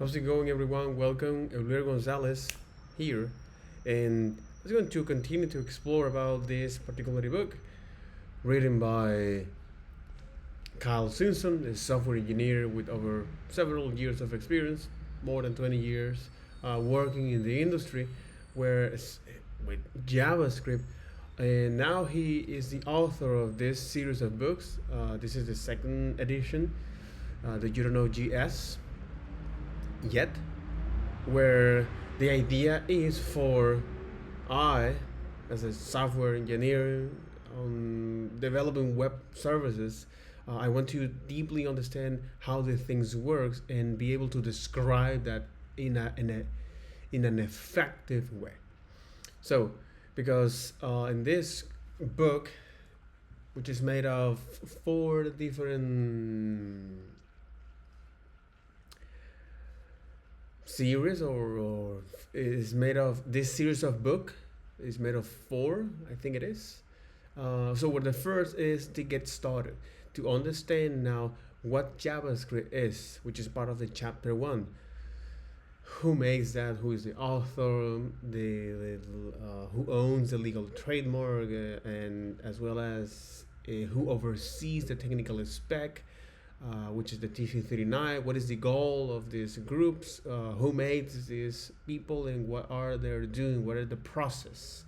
How's it going, everyone? Welcome, Eulero Gonzalez here, and I'm going to continue to explore about this particular book written by Kyle Simpson, a software engineer with over several years of experience, more than 20 years, working in the industry, where with JavaScript, and now he is the author of this series of books. This is the second edition, that you don't know GS yet, where the idea is for I, as a software engineer developing web services, I want to deeply understand how the things works and be able to describe that in an effective way. So, because in this book, which is made of four different series or is made of this series of book is made of four, I think it is. So what the first is to get started, to understand now what JavaScript is, which is part of the chapter one. Who makes that? Who is the author? Who owns the legal trademark, and as well as who oversees the technical spec, which is the TC39. What is the goal of these groups? Who makes these people, and what are they doing? What are the process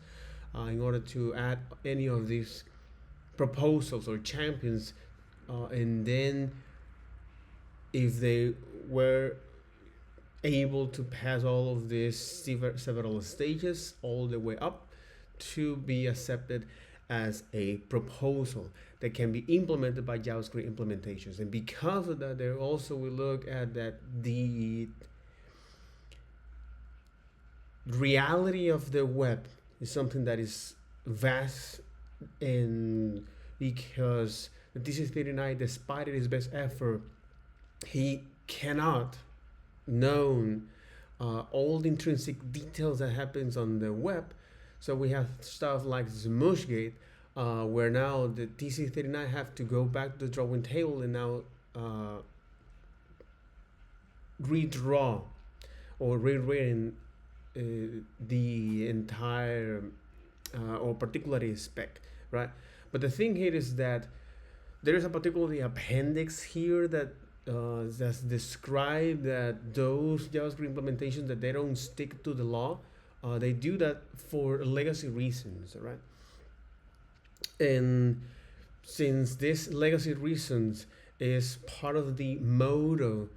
in order to add any of these proposals or champions? And then, if they were able to pass all of these several stages all the way up to be accepted as a proposal that can be implemented by JavaScript implementations. And because of that, there also we look at that the reality of the web is something that is vast, and because the TC39, despite his best effort, he cannot known all the intrinsic details that happens on the web. So we have stuff like Smushgate, where now the TC39 have to go back to the drawing table and now redraw or rewritten the entire or particularly spec, right? But the thing here is that there is a particularly appendix here that that's describe that those JavaScript implementations that they don't stick to the law, they do that for legacy reasons, right? And since this legacy reasons is part of the motto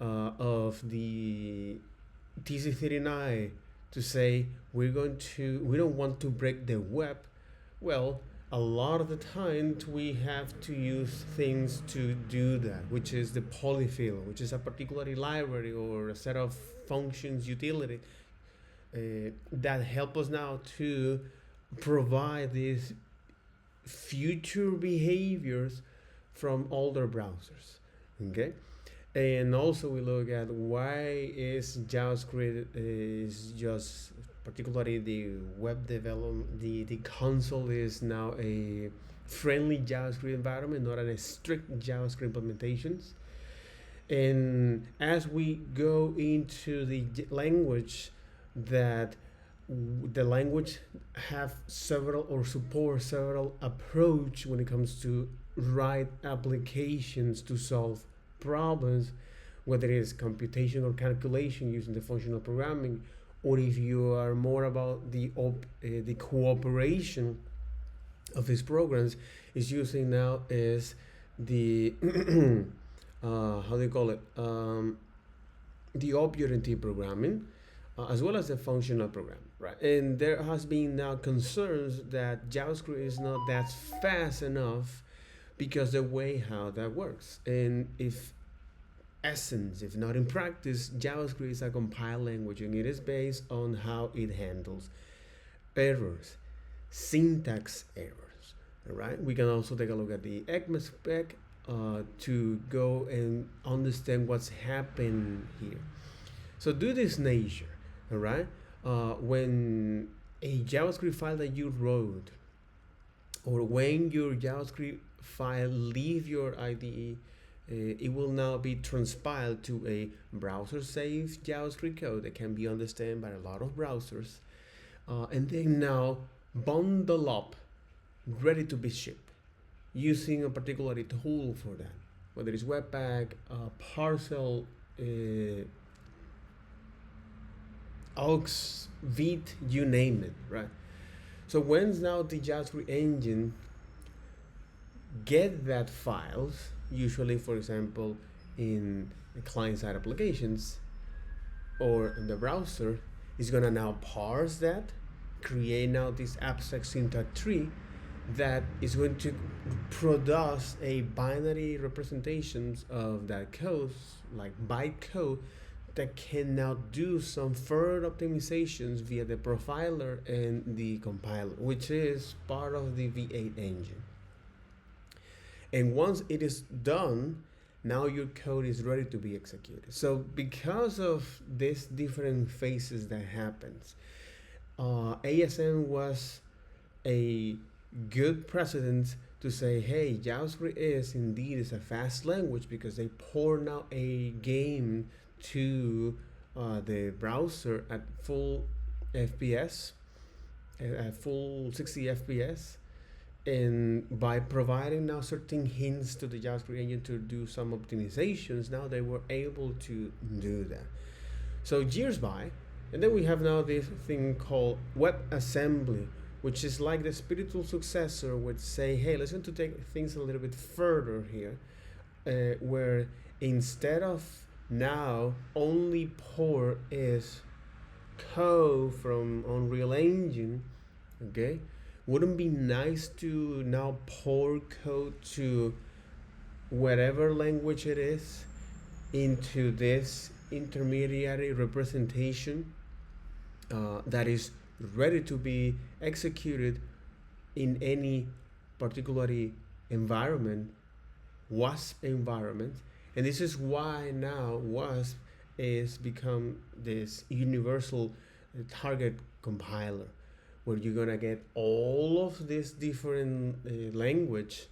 of the TC39 to say we don't want to break the web, well, a lot of the times we have to use things to do that, which is the polyfill, which is a particular library or a set of functions utility that help us now to provide these future behaviors from older browsers. Okay, and also we look at why is JavaScript is just particularly the web development, the console is now a friendly JavaScript environment, not a strict JavaScript implementations. And as we go into the language, that the language have several or support several approach when it comes to write applications to solve problems, whether it is computation or calculation using the functional programming, or if you are more about the cooperation of these programs, is using now is the how do you call it, the object-oriented programming, as well as the functional program, right? And there has been now concerns that JavaScript is not that fast enough because the way how that works, and if not in practice, JavaScript is a compiled language and it is based on how it handles errors, syntax errors. All right. We can also take a look at the ECMA spec to go and understand what's happened here. So do this nature, all right? When a JavaScript file that you wrote, or when your JavaScript file leave your IDE it will now be transpiled to a browser-safe JavaScript code that can be understood by a lot of browsers, and then now bundle up, ready to be shipped, using a particular tool for that, whether it's Webpack, Parcel, Aux, Vite, you name it, right? So once now the JavaScript engine get that files, usually for example in client-side applications or in the browser, is gonna now parse that, create now this abstract syntax tree that is going to produce a binary representations of that code, like bytecode, that can now do some further optimizations via the profiler and the compiler, which is part of the V8 engine. And once it is done, now your code is ready to be executed. So because of these different phases that happens, ASM was a good precedent to say, hey, JavaScript is a fast language because they pour now a game to the browser at full FPS, at full 60 FPS, and by providing now certain hints to the JavaScript engine to do some optimizations, now they were able to do that. So years by, and then we have now this thing called WebAssembly, which is like the spiritual successor would say, hey, let's going to take things a little bit further here, where instead of now only pour is code from Unreal Engine, okay, wouldn't be nice to now pour code to whatever language it is into this intermediary representation that is ready to be executed in any particular environment, WASP environment. And this is why now WASP is become this universal target compiler, where you're gonna get all of these different language,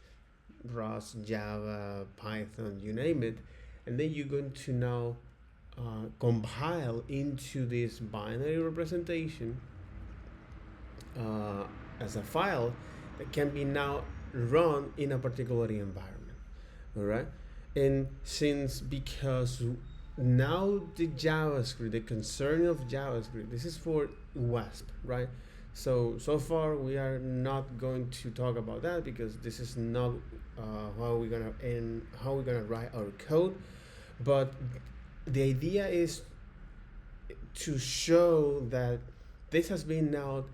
Rust, Java, Python, you name it, and then you're going to now compile into this binary representation as a file that can be now run in a particular environment. All right, and because now the JavaScript, the concern of JavaScript, this is for WASP, right? So far we are not going to talk about that because this is not how we're gonna write our code. But the idea is to show that this has been now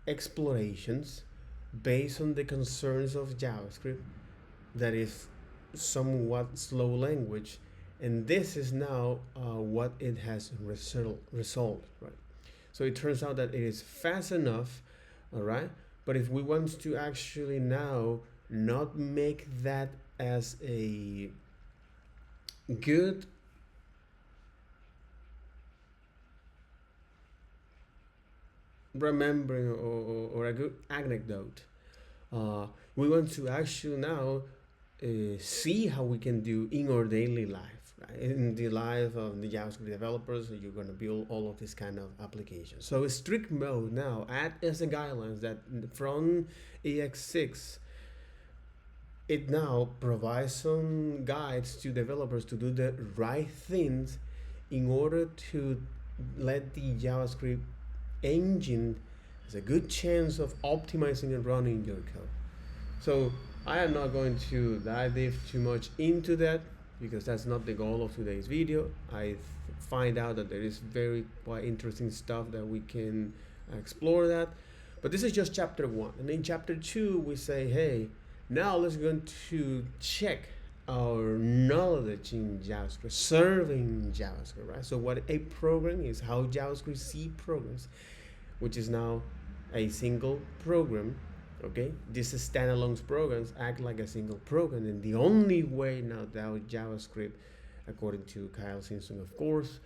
explorations based on the concerns of JavaScript, that is somewhat slow language, and this is now what it has resolved, right? So it turns out that it is fast enough, all right? But if we want to actually now not make that as a good remembering or a good anecdote, we want to actually now see how we can do in our daily life, right? In the life of the JavaScript developers, you're going to build all of this kind of applications. So strict mode now add as a guidelines that from EX6, it now provides some guides to developers to do the right things in order to let the JavaScript engine has a good chance of optimizing and running your code. So I am not going to dive too much into that because that's not the goal of today's video. I find out that there is very quite interesting stuff that we can explore that. But this is just chapter 1. And in chapter 2, we say, hey, now let's go to check our knowledge in JavaScript, serving JavaScript, right? So what a program is, how JavaScript C programs, which is now a single program. Okay, these standalone programs act like a single program, and the only way now that JavaScript, according to Kyle Simpson, of course,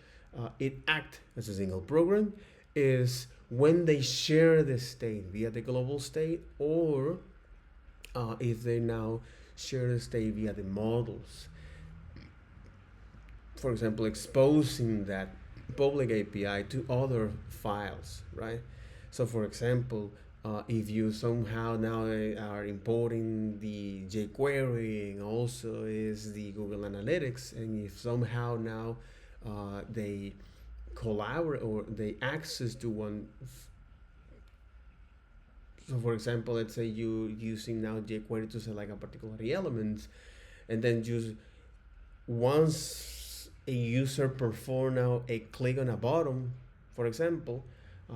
it acts as a single program is when they share the state via the global state, or if they now share the state via the models. for example, exposing that public API to other files, right? So, for example, if you somehow now are importing the jQuery and also is the Google Analytics, and if somehow now they collaborate or they access to one. So, for example, let's say you using now jQuery to select a particular element, and then just once a user perform now a click on a button, for example,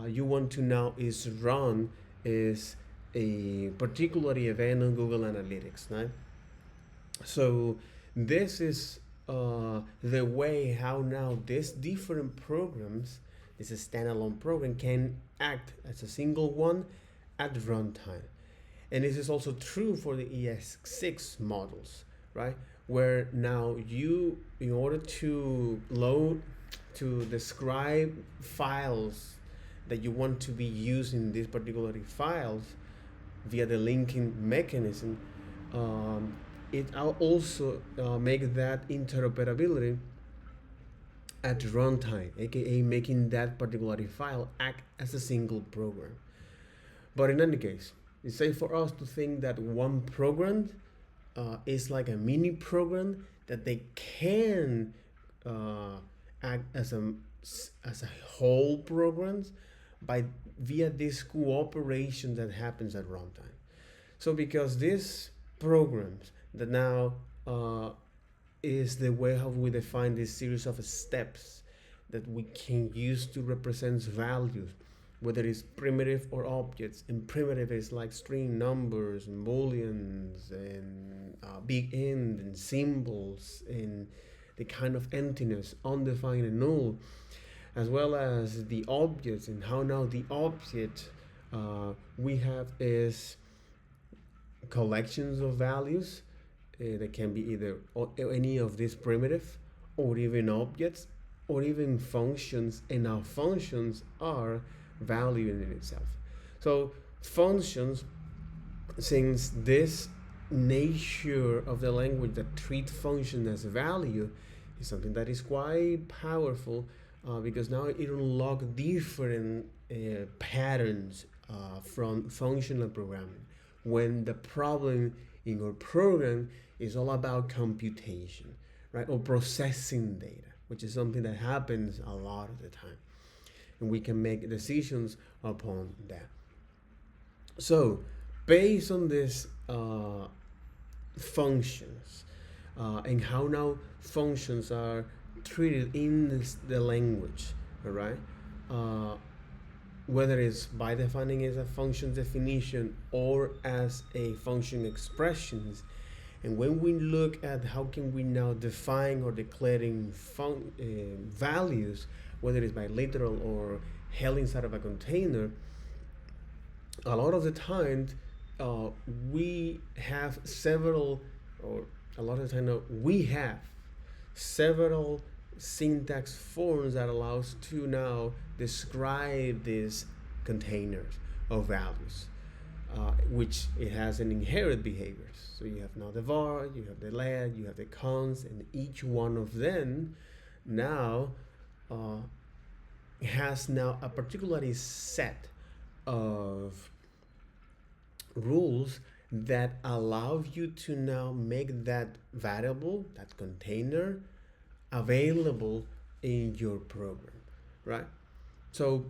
you want to now is run is a particular event on Google Analytics, right? So this is the way how now these different programs, this standalone program, can act as a single one at runtime. And this is also true for the ES6 models, right? Where now you, in order to load, to describe files that you want to be using these particular files via the linking mechanism, it also make that interoperability at runtime, aka making that particular file act as a single program. But in any case, it's safe for us to think that one program is like a mini program that they can act as a whole programs by via this cooperation that happens at runtime. So because these programs that now is the way how we define this series of steps that we can use to represent values, whether it's primitive or objects. And primitive is like string numbers and booleans and big end and symbols and the kind of emptiness, undefined and null, as well as the objects and how now the object we have is collections of values that can be either any of these primitive or even objects or even functions, and our functions are value in itself. So functions, since this nature of the language that treat function as value, is something that is quite powerful because now it unlocks different patterns from functional programming, when the problem in your program is all about computation, right, or processing data, which is something that happens a lot of the time, and we can make decisions upon that. So based on this functions and how now functions are treated in the language, all right, whether it's by defining as a function definition or as a function expressions. And when we look at how can we now define or declaring values, whether it's by literal or held inside of a container, a lot of the time we have several, or a lot of the time we have several syntax forms that allows to now describe these containers of values, which it has an inherent behaviors. So you have now the var, you have the let, you have the cons, and each one of them now has now a particular set of rules that allow you to now make that variable, that container, available in your program, right? So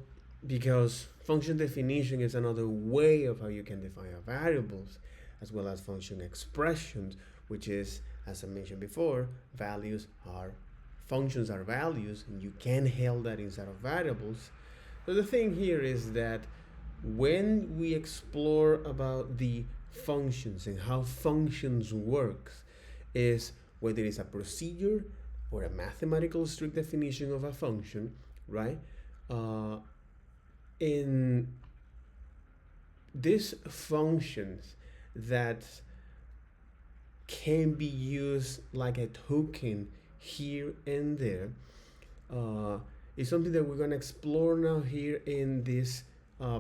because function definition is another way of how you can define variables, as well as function expressions, which is, as I mentioned before, functions are values, and you can hold that inside of variables. So the thing here is that when we explore about the functions and how functions works, is whether it's a procedure or a mathematical strict definition of a function, right? In these functions that can be used like a token here and there is something that we're going to explore now here in this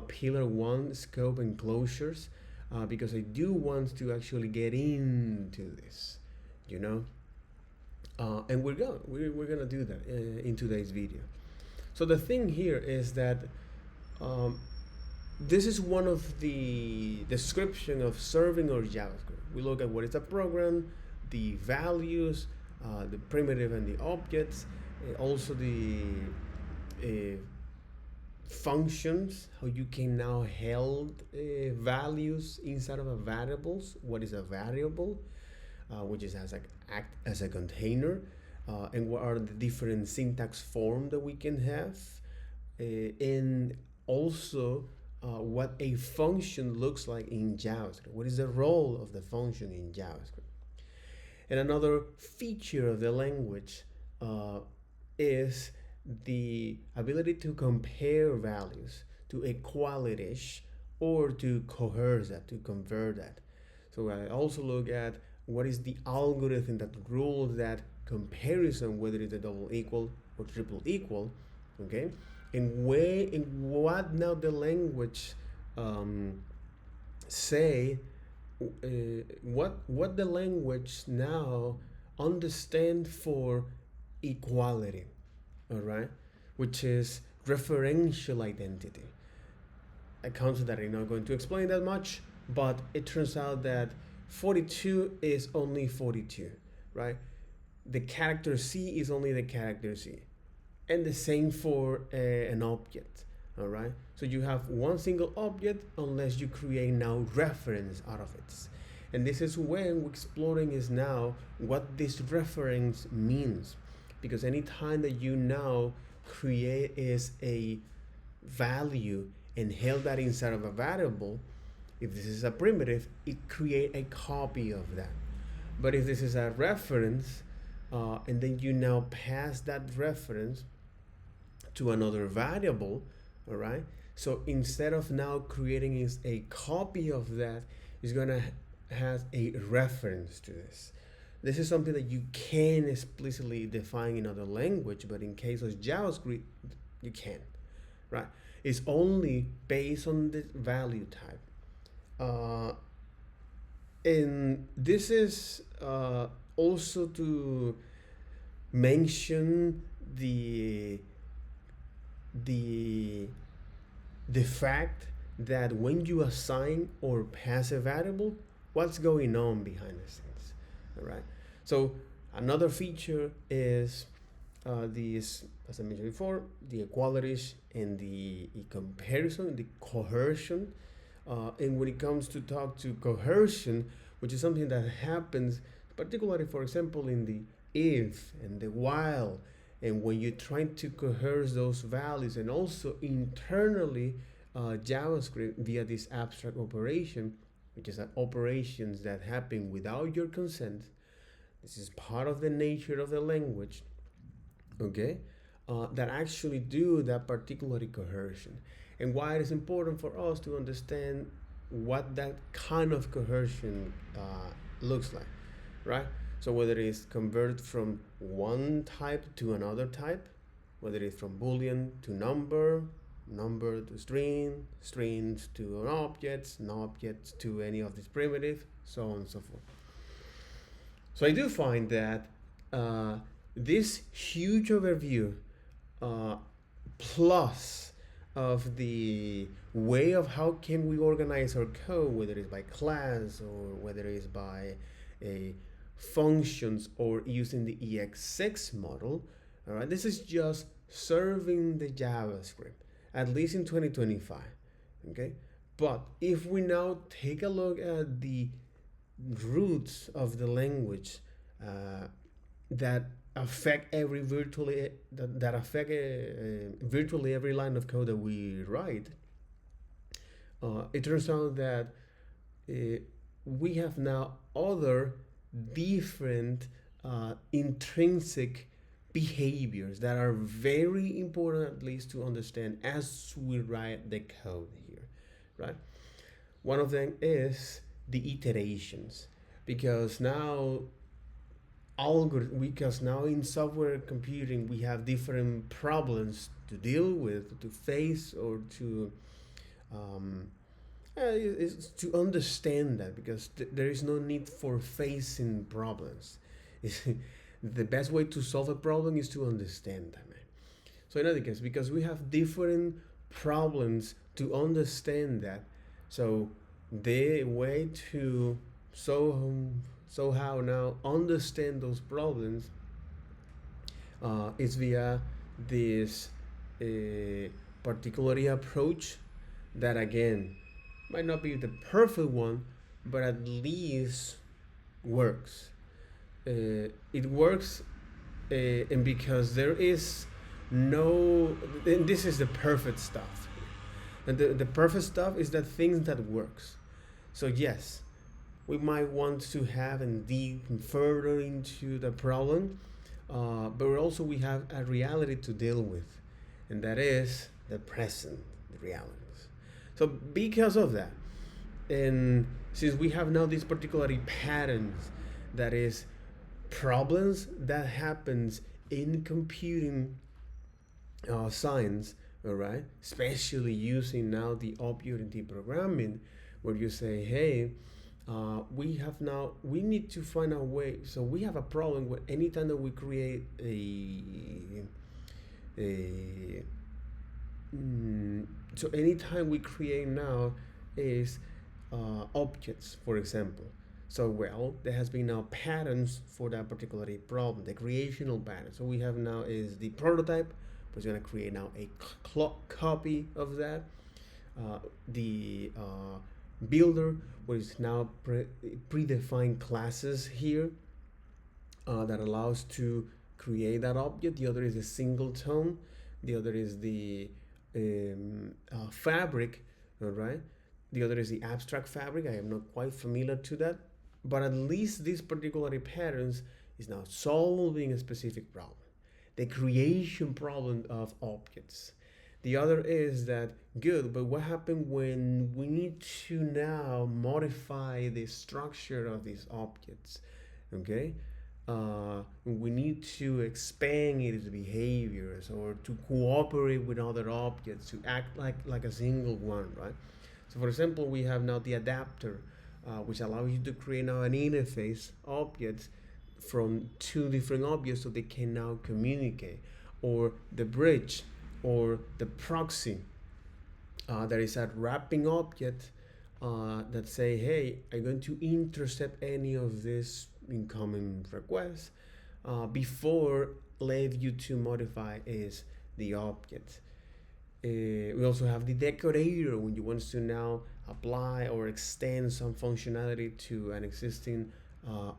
pillar 1, scope and closures, because I do want to actually get into this, you know. And we're gonna do that in today's video. So the thing here is that um, this is one of the description of serving or JavaScript. We look at what is a program, the values, the primitive and the objects, also the functions, how you can now hold values inside of a variables. What is a variable, which is act as a container, and what are the different syntax form that we can have, and also what a function looks like in JavaScript. What is the role of the function in JavaScript? And another feature of the language is the ability to compare values, to equalize, or to coerce that, to convert that. So I also look at what is the algorithm that rules that comparison, whether it's a double equal or triple equal, okay? And what now the language say, what the language now understand for equality, all right, which is referential identity. A concept that I'm not going to explain that much, but it turns out that 42 is only 42, right? The character C is only the character C, and the same for an object, all right? So you have one single object unless you create now reference out of it. And this is when we're exploring is now what this reference means, because anytime that you now create is a value and held that inside of a variable, if this is a primitive, it create a copy of that. But if this is a reference, and then you now pass that reference to another variable, all right? So instead of now creating is a copy of that, it's gonna have a reference to this. This is something that you can explicitly define in other language, but in case of JavaScript, you can't, right? It's only based on the value type. And this is also to mention the fact that when you assign or pass a variable, what's going on behind the scenes, all right? So another feature is these, as I mentioned before, the equalities and the comparison, the coercion. And when it comes to talk to coercion, which is something that happens particularly, for example, in the if and the while, and when you're trying to coerce those values, and also internally JavaScript via this abstract operation, which is operations that happen without your consent. This is part of the nature of the language, okay, that actually do that particular coercion. And why it is important for us to understand what that kind of coercion looks like, right? So whether it's converted from one type to another type, whether it's from Boolean to number, number to string, strings to an object to any of these primitive, so on and so forth. So I do find that this huge overview plus of the way of how can we organize our code, whether it's by class or whether it's by a functions or using the EX6 model, all right, this is just serving the JavaScript, at least in 2025, okay? But if we now take a look at the roots of the language that affect every virtually every line of code that we write, it turns out that we have now other different intrinsic behaviors that are very important, at least to understand as we write the code here, right? One of them is the iterations, because now in software computing we have different problems to deal with, to face, or to is to understand that, because there is no need for facing problems. the best way to solve a problem is to understand them. So in other case, because we have different problems to understand that, so the way to so how now understand those problems is via this particular approach that again might not be the perfect one, but at least works. It works, and because there is no, and this is the perfect stuff. And the perfect stuff is that things that works. So yes, we might want to have and dig further into the problem, but also we have a reality to deal with, and that is the present, the realities. So because of that, and since we have now these particular patterns, that is problems that happens in computing science, all right, especially using now the object-oriented programming, where you say, hey, we need to find a way. So we have a problem with anytime that we create so anytime we create now is objects, for example. So well, there has been now patterns for that particular problem, the creational pattern. So we have now is the prototype, but it's going to create now a copy of that. The builder, which is now predefined classes here that allows to create that object. The other is a singleton. The other is the fabric, all right? The other is the abstract fabric. I am not quite familiar to that, but at least these particular patterns is now solving a specific problem, the creation problem of objects. The other is that good, but what happened when we need to now modify the structure of these objects? Okay, we need to expand its behaviors or to cooperate with other objects to act like a single one, right? So for example, we have now the adapter, which allows you to create now an interface objects from two different objects so they can now communicate, or the bridge or the proxy. There is a wrapping object that say, hey, I'm going to intercept any of these incoming requests before let you to modify is the object. We also have the decorator when you want to now apply or extend some functionality to an existing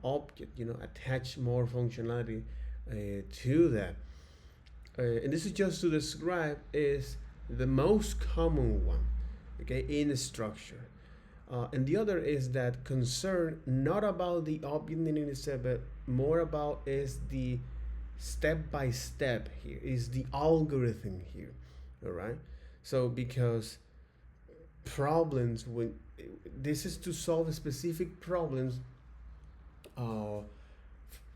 object, attach more functionality to that. And this is just to describe is the most common one, okay, in the structure. And the other is that concern not about the object in itself, but more about is the step by step here, is the algorithm here, all right? So because problems, when this is to solve specific problems,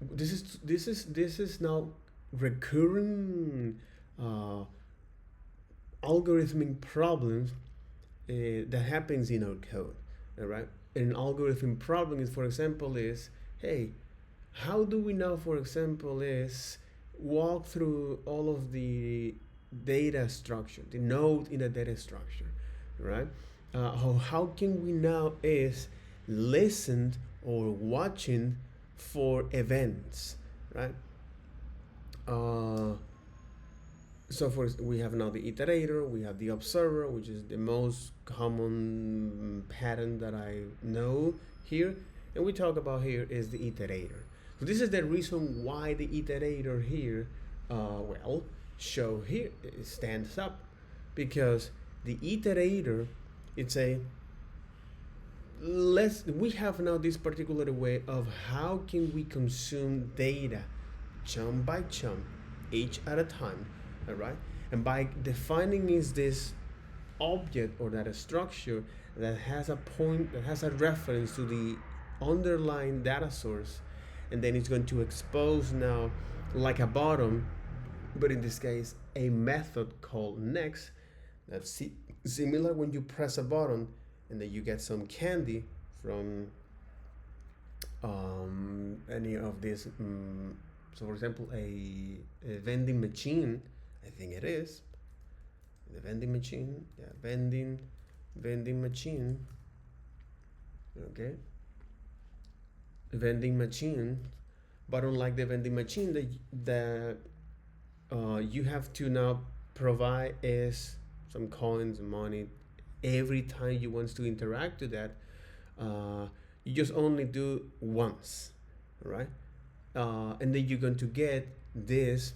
this is now recurring algorithmic problems that happens in our code, all right? An algorithm problem is, for example, is, hey, how do we now, for example, is walk through all of the data structure, the node in the data structure, right? How can we now is listen or watching for events, right? We have now the iterator, we have the observer, which is the most common pattern that I know here, and we talk about here is the iterator. So this is the reason why the iterator here, show here, it stands up, because the iterator, it's we have now this particular way of how can we consume data chunk by chunk, each at a time, all right? And by defining is this object or that structure that has a point, that has a reference to the underlying data source, and then it's going to expose now like a button, but in this case a method called next that's similar when you press a button and then you get some candy from any of these So for example, a vending machine, I think it is the vending machine. Yeah, vending machine. Okay, vending machine. But unlike the vending machine, you have to now provide is some coins, money, every time you want to interact with that. Uh, you just only do once, right? And then you're going to get this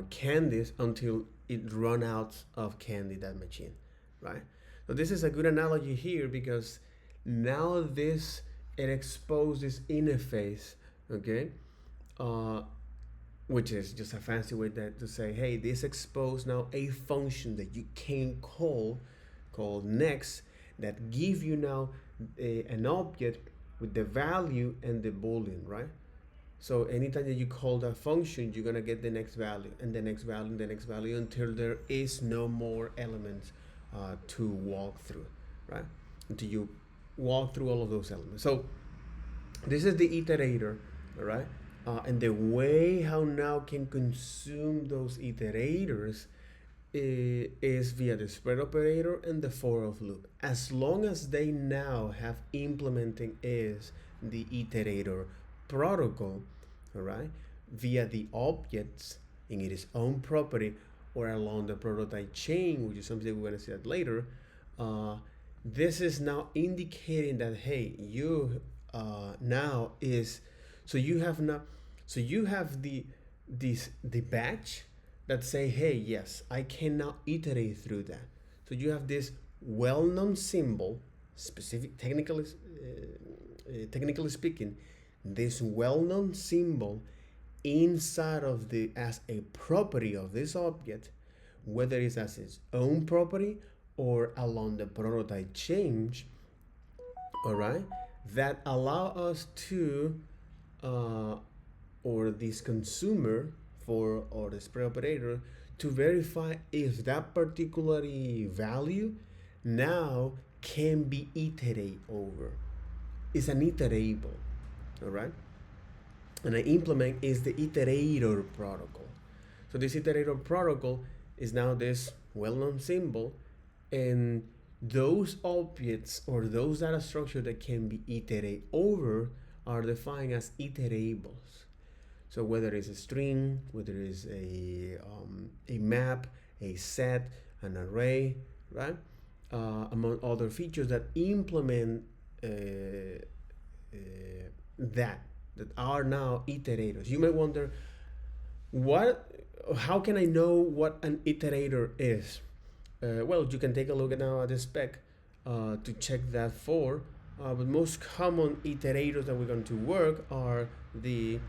candies until it run out of candy, that machine, right? So this is a good analogy here because now this it exposes interface, okay, uh, which is just a fancy way that to say, hey, this expose now a function that you can called next that give you now an object with the value and the boolean, right? So anytime that you call that function, you're gonna get the next value and the next value and the next value until there is no more elements to walk through, right? Until you walk through all of those elements. So this is the iterator, all right? And the way how now can consume those iterators is via the spread operator and the for of loop. As long as they now have implementing is the iterator protocol, all right, via the objects in its own property or along the prototype chain, which is something we're going to see that later. This is now indicating that hey, you now is so you have now so you have the batch that say hey yes I can now iterate through that. So you have this well-known symbol, specific technically speaking, this well-known symbol inside of the as a property of this object, whether it's as its own property or along the prototype change, all right, that allow us to or this consumer for or the spread operator to verify if that particular value now can be iterated over. It's an iterable, all right? And I implement is the Iterator protocol. So this Iterator protocol is now this well-known symbol, and those objects or those data structures that can be iterated over are defined as iterables. So whether it's a string, whether it's a map, a set, an array, right? Among other features that implement that are now iterators. You may wonder, how can I know what an iterator is? Well, you can take a look at now at the spec to check that for. But most common iterators that we're going to work are the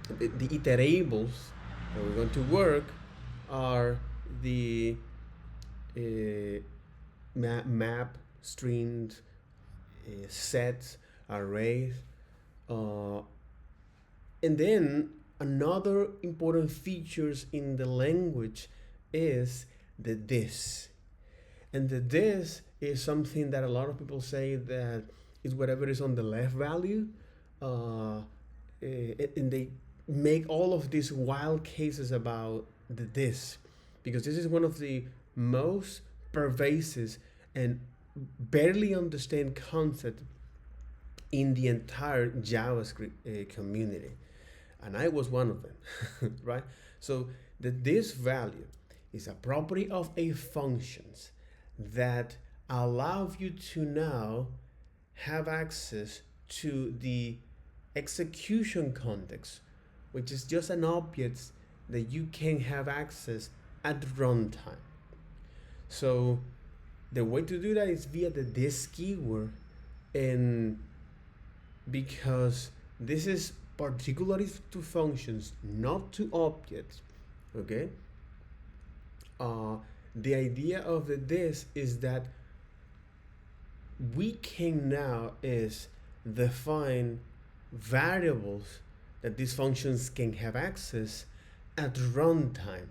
iterables that we're going to work are the map, strings, sets, arrays, and then another important features in the language is the this. And the this is something that a lot of people say that is whatever is on the left value, and they make all of these wild cases about the this, because this is one of the most pervasive and barely understand concept in the entire JavaScript community, and I was one of them, right? So this value is a property of a functions that allows you to now have access to the execution context, which is just an object that you can have access at runtime. So the way to do that is via the this keyword, and because this is particularly to functions, not to objects, okay? The idea of the this is that we can now is define variables that these functions can have access at runtime,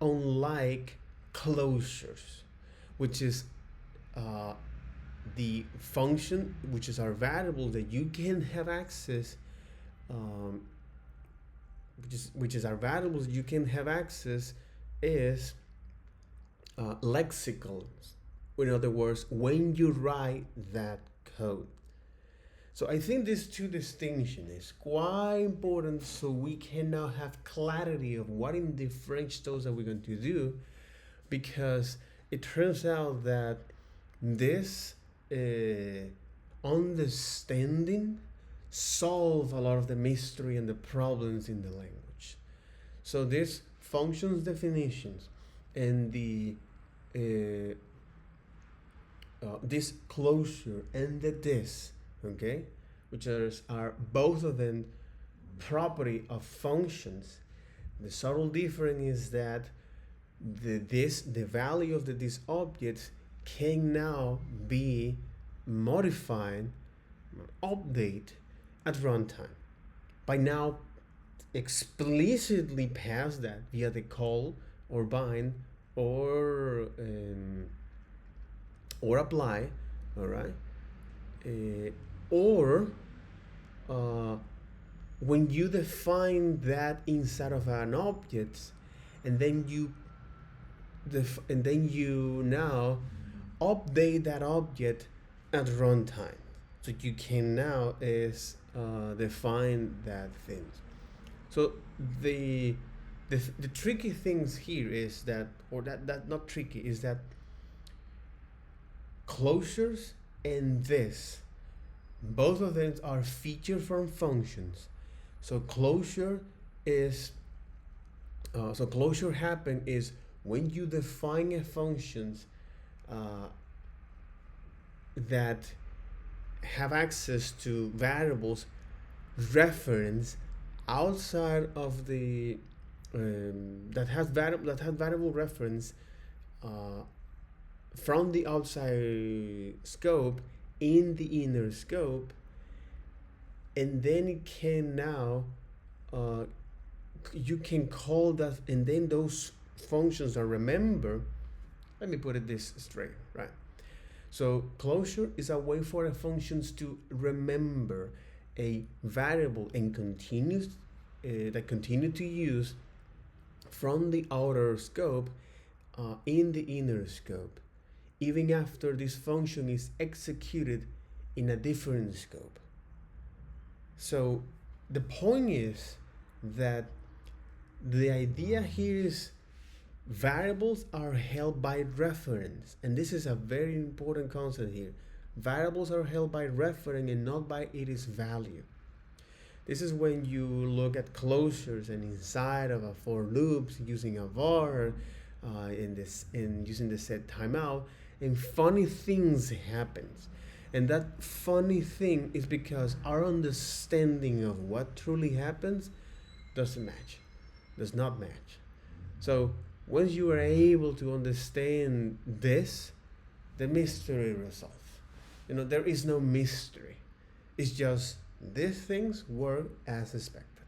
unlike closures, which is the function, which is our variable that you can have access um, which is our variables you can have access is lexicals. In other words, when you write that code. So I think these two distinctions is quite important so we can now have clarity of what in the French those are we going to do, because it turns out that this understanding solve a lot of the mystery and the problems in the language. So these functions definitions and the this closure and the this, okay, which are both of them property of functions. The subtle difference is that the value of the this object can now be modified, update at runtime. By now explicitly pass that via the call or bind or apply, all right, or when you define that inside of an object, and then you now update that object at runtime, so you can now define that thing. So the tricky things here is that, or that not tricky, is that closures and this, both of them are feature from functions. So closure happen is when you define a functions that have access to variables reference outside of the that has variable reference from the outside scope in the inner scope, and then it can now you can call that, and then those functions are remember. Let me put it this straight, right? So closure is a way for the functions to remember a variable and continue to use from the outer scope in the inner scope, even after this function is executed in a different scope. So the point is that the idea here is variables are held by reference, and this is a very important concept here. Variables are held by reference and not by its value. This is when you look at closures and inside of a for loops using a var in using the set timeout, and funny things happens. And that funny thing is because our understanding of what truly happens does not match. So once you are able to understand this, the mystery resolves. There is no mystery. It's just these things work as expected.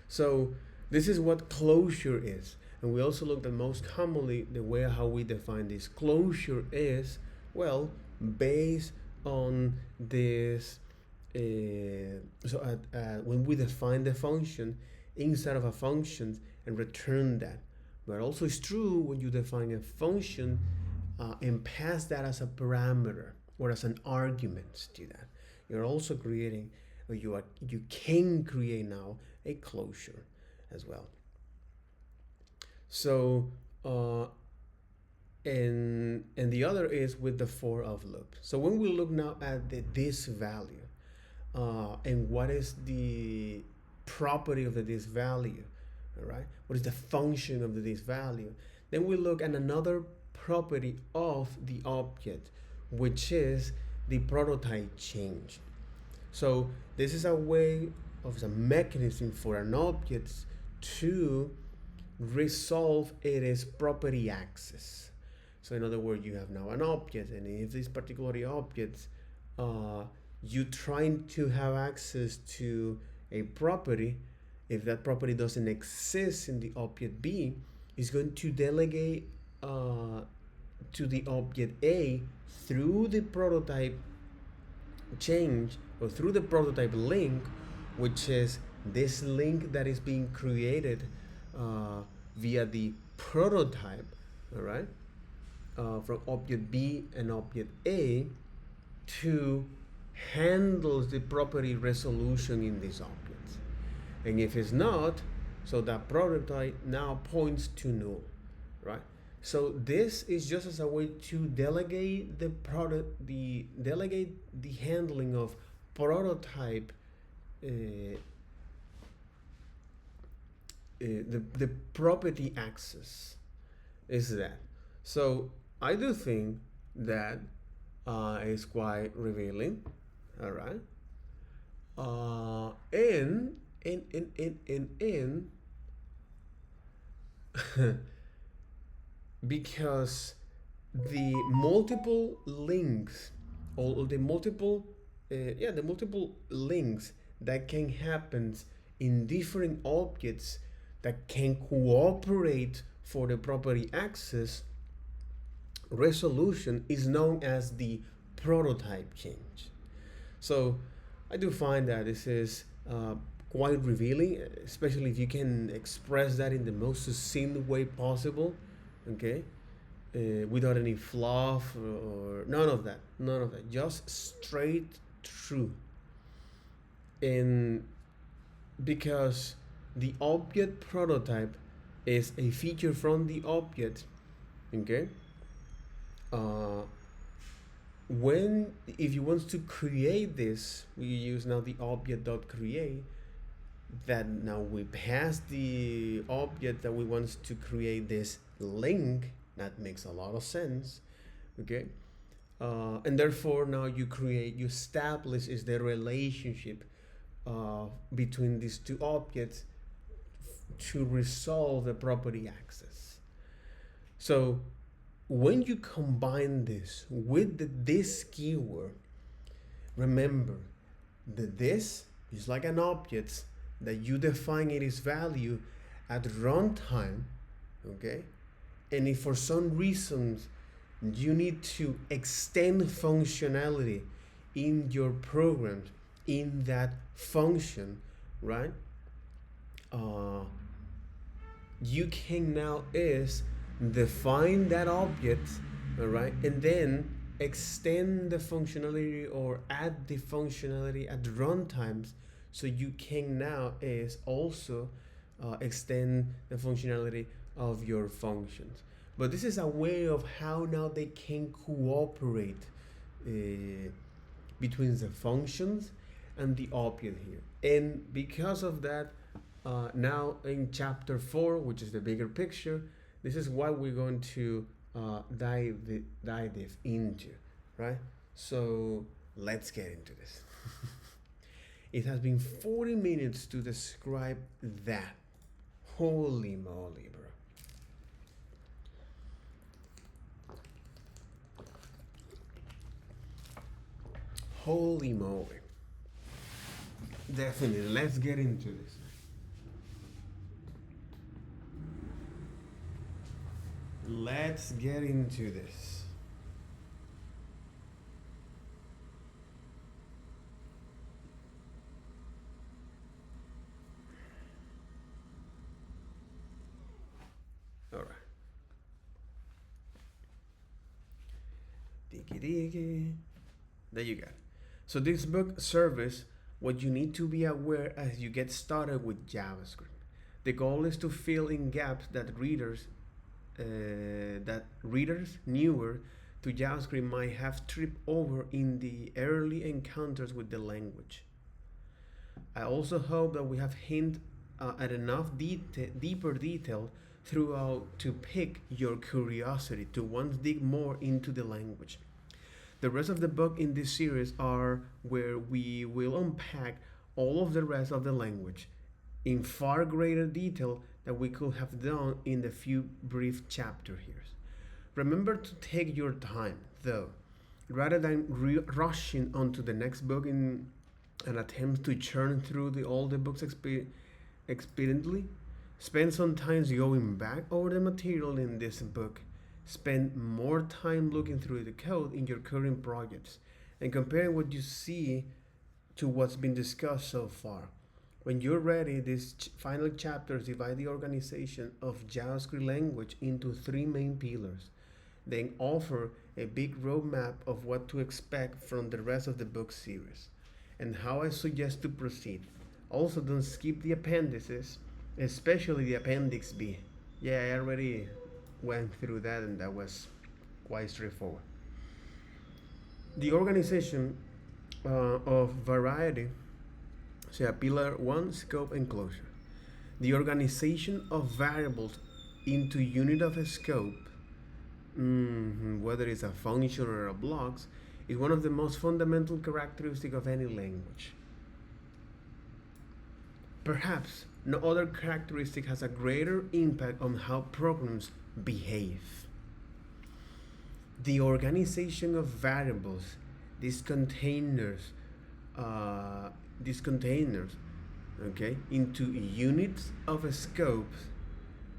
So this is what closure is. And we also looked at most commonly the way how we define this. Closure is, well, based on this, when we define the function inside of a function and return that. But also it's true when you define a function and pass that as a parameter or as an argument to that. You're also creating, or you can create now a closure as well. So and the other is with the for of loop. So when we look now at this value and what is the property of this value, all right? What is the function of this value? Then we look at another property of the object, which is the prototype change. So this is a way of a mechanism for an object to resolve its property access. So in other words, you have now an object, and if this particular object you trying to have access to a property, if that property doesn't exist in the object B, is going to delegate to the object A through the prototype change or through the prototype link, which is this link that is being created via the prototype, all right, from object B and object A, to handles the property resolution in these objects. And if it's not, so that prototype now points to null, right? So this is just as a way to delegate delegate the handling of prototype, the property access is that. So I do think that is quite revealing, all right. In because the multiple links, or the multiple the multiple links that can happen in different objects that can cooperate for the property access resolution is known as the prototype change. So I do find that this is quite revealing, especially if you can express that in the most succinct way possible, okay, without any fluff or none of that, just straight through. And because the object prototype is a feature from the object, okay, when if you want to create this, we use now the object.create, that now we pass the object that we want to create this link. That makes a lot of sense, okay. And therefore now you establish is the relationship between these two objects to resolve the property access. So when you combine this with the this keyword, remember that this is like an object that you define its value at runtime, okay? And if for some reasons you need to extend functionality in your programs in that function, right? You can now define that object, all right, and then extend the functionality or add the functionality at runtimes, so you can now also extend the functionality of your functions. But this is a way of how now they can cooperate between the functions and the object here. And because of that, now in chapter 4, which is the bigger picture, this is what we're going to dive into, right? So let's get into this. It has been 40 minutes to describe that. Holy moly, bro. Holy moly. Definitely, let's get into this. Let's get into this. All right. Diggy. There you go. So this book serves what you need to be aware as you get started with JavaScript. The goal is to fill in gaps that readers newer to JavaScript might have tripped over in the early encounters with the language. I also hope that we have hinted at enough deeper detail throughout to pique your curiosity to once dig more into the language. The rest of the book in this series are where we will unpack all of the rest of the language in far greater detail than we could have done in the few brief chapters here. Remember to take your time, though, rather than rushing onto the next book in an attempt to churn through all the books expediently. Spend some time going back over the material in this book. Spend more time looking through the code in your current projects and comparing what you see to what's been discussed so far. When you're ready, these final chapters divide the organization of JavaScript language into three main pillars, then offer a big roadmap of what to expect from the rest of the book series, and how I suggest to proceed. Also, don't skip the appendices, especially the Appendix B. Yeah, I already went through that, and that was quite straightforward. The organization of variety, so pillar one, scope and closure. The organization of variables into unit of a scope, whether it's a function or a block, is one of the most fundamental characteristics of any language. Perhaps no other characteristic has a greater impact on how programs behave. The organization of variables, these containers, okay, into units of a scope,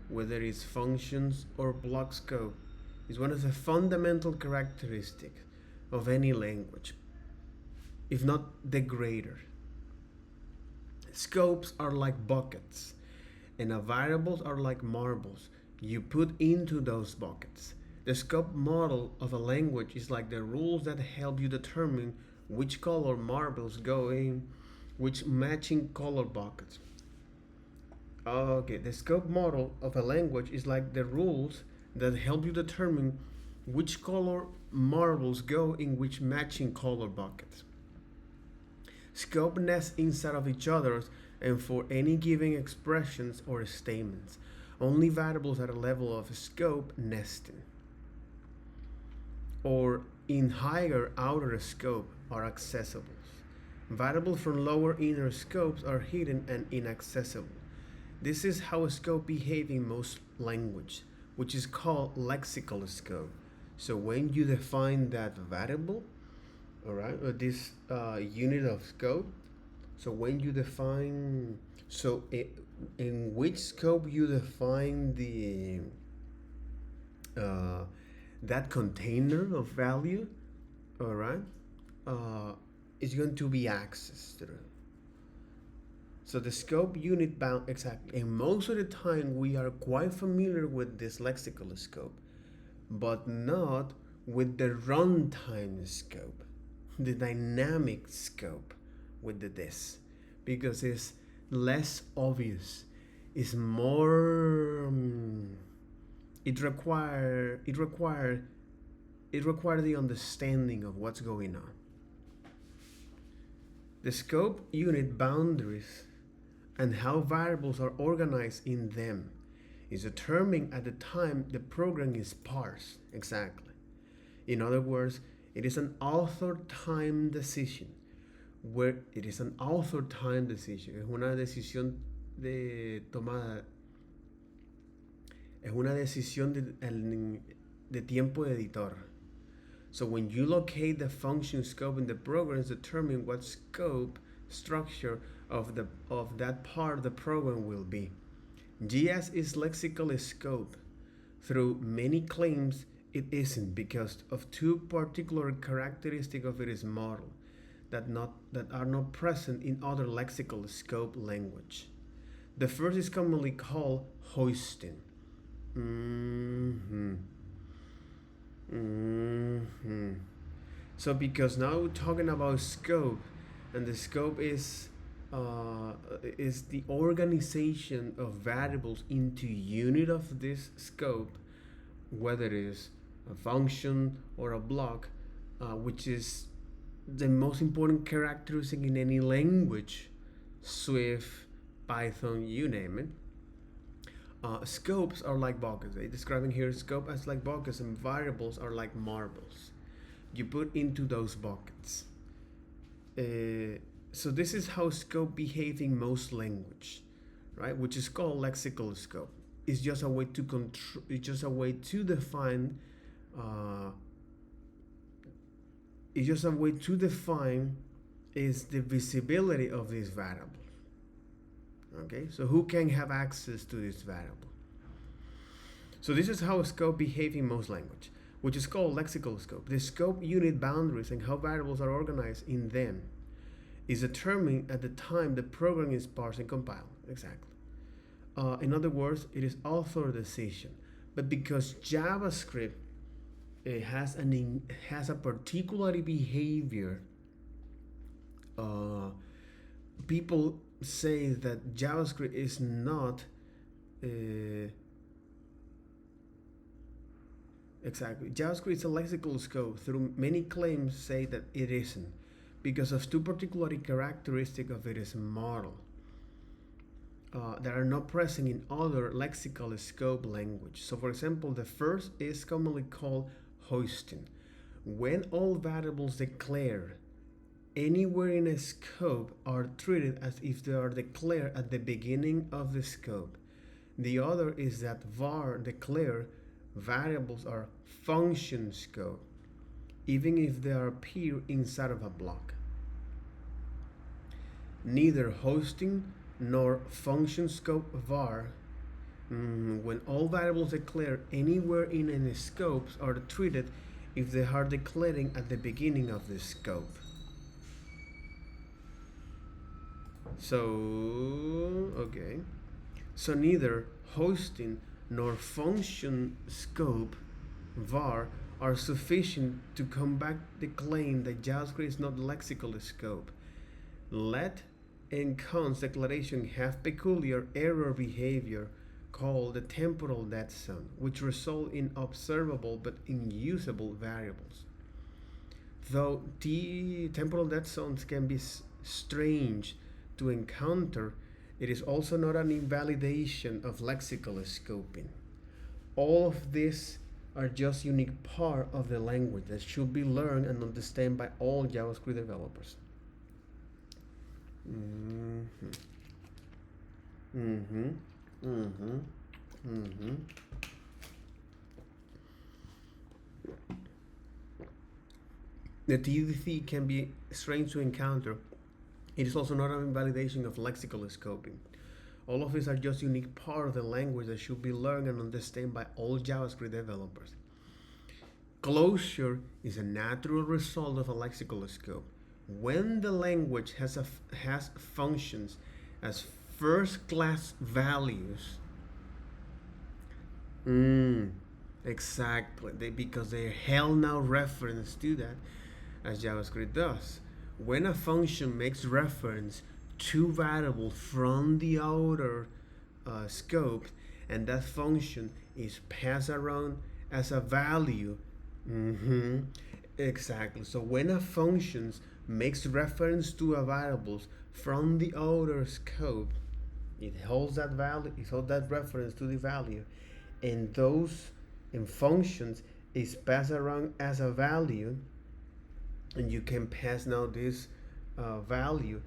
whether it's functions or block scope, is one of the fundamental characteristics of any language, if not the greater. Scopes are like buckets, and variables are like marbles you put into those buckets. The scope model of a language is like the rules that help you determine which color marbles go in which matching color buckets. Okay, the scope model of a language is like the rules that help you determine which color marbles go in which matching color buckets. Scope nests inside of each other and for any given expressions or statements. Only variables at a level of scope nesting or in higher outer scope are accessible. Variables from lower inner scopes are hidden and inaccessible. This is how a scope behaves in most language, which is called lexical scope. So when you define that variable, all right, or this unit of scope, so when you define, in which scope you define the that container of value, all right, is going to be accessed through. So the scope unit bound, exactly. And most of the time we are quite familiar with this lexical scope, but not with the runtime scope, the dynamic scope with the this, because it's less obvious. It's more. It requires the understanding of what's going on. The scope unit boundaries and how variables are organized in them is determined at the time the program is parsed. Exactly. In other words, it is an author time decision. Where it is an author time decision. Es una decisión de tomada. Es una decisión de tiempo de editor. So when you locate the function scope in the program, determine what scope structure of that part of the program will be. GS is lexical scope. Through many claims, it isn't because of two particular characteristics of its model that are not present in other lexical scope language. The first is commonly called hoisting. So because now we're talking about scope, and the scope is the organization of variables into unit of this scope, whether it is a function or a block, which is the most important characteristic in any language, Swift, Python, you name it. Scopes are like buckets. They're describing here scope as like buckets, and variables are like marbles you put into those buckets. So this is how scope behaves in most language, right? Which is called lexical scope. It's just a way to control. It's just a way to define. It's just a way to define is the visibility of this variable. Okay, so who can have access to this variable? So this is how scope behaves in most language, which is called lexical scope. The scope unit boundaries and how variables are organized in them is determined at the time the program is parsed and compiled. Exactly. In other words, it is author decision. But because JavaScript has a particular behavior, people say that JavaScript is not exactly. JavaScript is a lexical scope. Through many claims say that it isn't, because of two particular characteristics of its model that are not present in other lexical scope language. So for example, the first is commonly called hoisting. When all variables declared anywhere in a scope are treated as if they are declared at the beginning of the scope. The other is that var declared variables are function scope, even if they appear inside of a block. Neither hosting nor function scope var, when all variables declared anywhere in any scopes are treated if they are declaring at the beginning of the scope. So, okay. So neither hosting nor function scope var are sufficient to combat the claim that JavaScript is not lexical scope. Let and const declaration have peculiar error behavior called the temporal dead zone, which result in observable but unusable variables. Though the temporal dead zones can be strange to encounter, it is also not an invalidation of lexical scoping. All of these are just unique part of the language that should be learned and understood by all JavaScript developers. The TDC can be strange to encounter. It is also not an invalidation of lexical scoping. All of these are just unique part of the language that should be learned and understood by all JavaScript developers. Closure is a natural result of a lexical scope. When the language has functions as first-class values, exactly, because they held no reference to that, as JavaScript does. When a function makes reference to variables from the outer scope, and that function is passed around as a value, exactly. So when a function makes reference to a variables from the outer scope, it holds that value, it holds that reference to the value, and those functions is passed around as a value, and you can pass now this value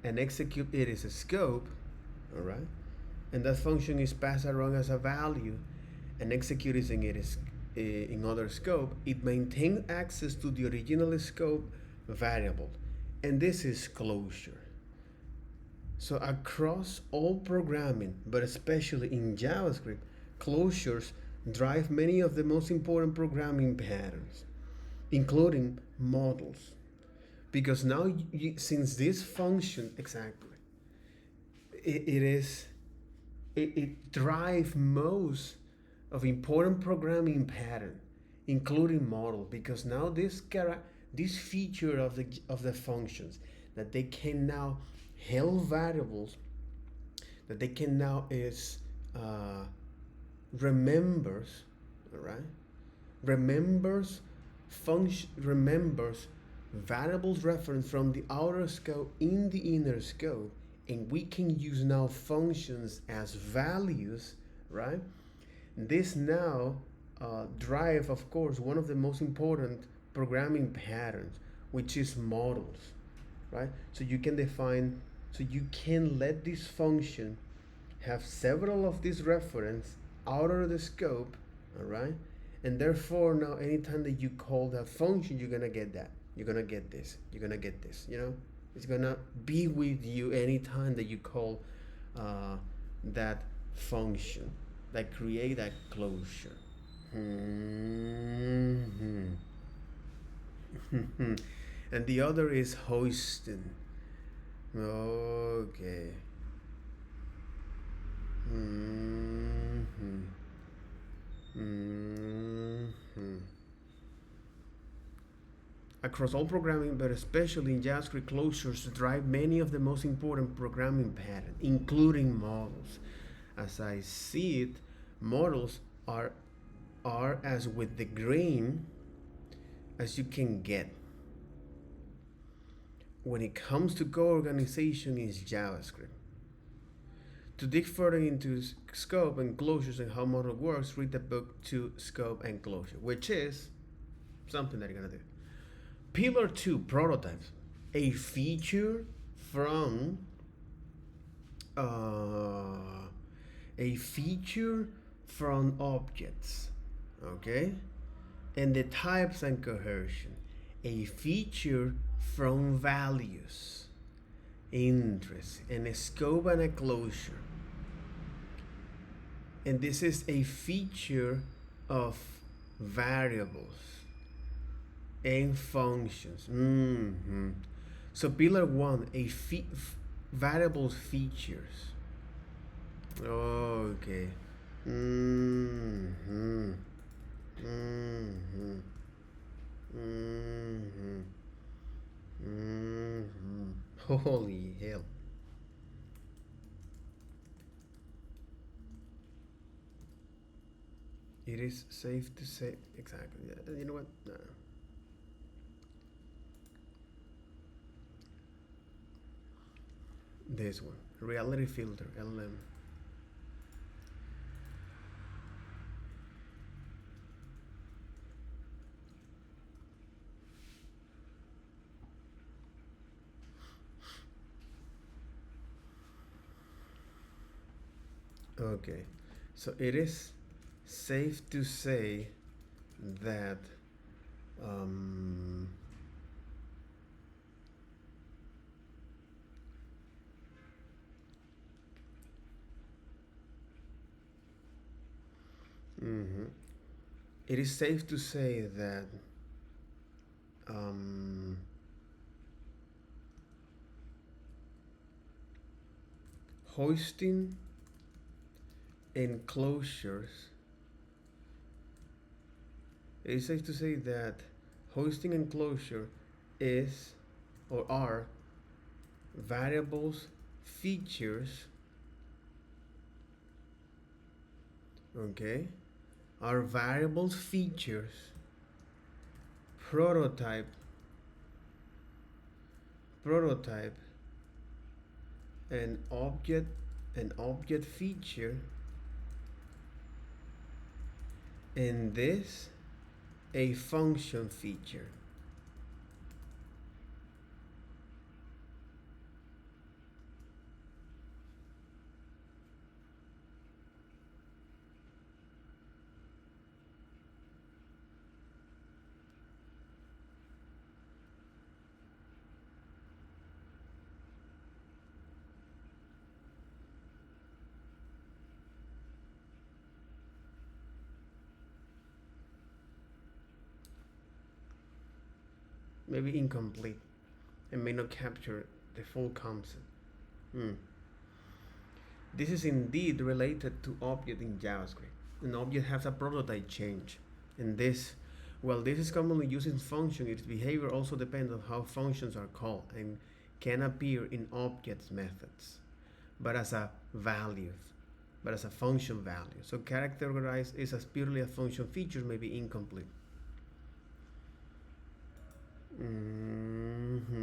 and execute it as a scope, all right? And that function is passed around as a value and executed in other scope. It maintains access to the original scope variable, and this is closure. So across all programming, but especially in JavaScript, closures drive many of the most important programming patterns, including models. Because now, since this function, exactly, it drives most of important programming pattern, including model. Because now this feature of the functions, that they can now hold variables, that they can now remembers, all right, remembers variables reference from the outer scope in the inner scope, and we can use now functions as values, right? This now drive, of course, one of the most important programming patterns, which is models, right? So you can let this function have several of these reference out of the scope, all right? And therefore now anytime that you call that function, you're gonna get that. You're gonna get this. You're gonna get this. You know, it's gonna be with you anytime that you call that function that create that closure. And the other is hosting. Okay. Mm-hmm. Mm-hmm. Across all programming, but especially in JavaScript, closures drive many of the most important programming patterns, including models. As I see it, models are as with the grain as you can get. When it comes to co-organization is JavaScript. To dig further into scope and closures and how model works, read the book to Scope and Closure, which is something that you're gonna do. Pillar 2, prototypes. A feature from uh, a feature from objects, okay? And the types and coercion. A feature from values, interest, and a scope and a closure. And this is a feature of variables and functions. So pillar 1, variables features. Okay. Mm-hmm. Mm-hmm. Mm-hmm. Mm-hmm. Holy hell. It is safe to say exactly. You know what? No. This one, reality filter, LM. Okay, so it is safe to say that um, mhm. It is safe to say that um, hoisting enclosures. It is safe to say that hoisting enclosure is or are variables features, okay, are variables features prototype prototype an object feature, and this a function feature. Maybe incomplete and may not capture the full concept. Hmm. This is indeed related to object in JavaScript. An object has a prototype change, and while this is commonly used in function, its behavior also depends on how functions are called and can appear in objects methods, but as a value, but as a function value. So characterized is as purely a function feature may be incomplete.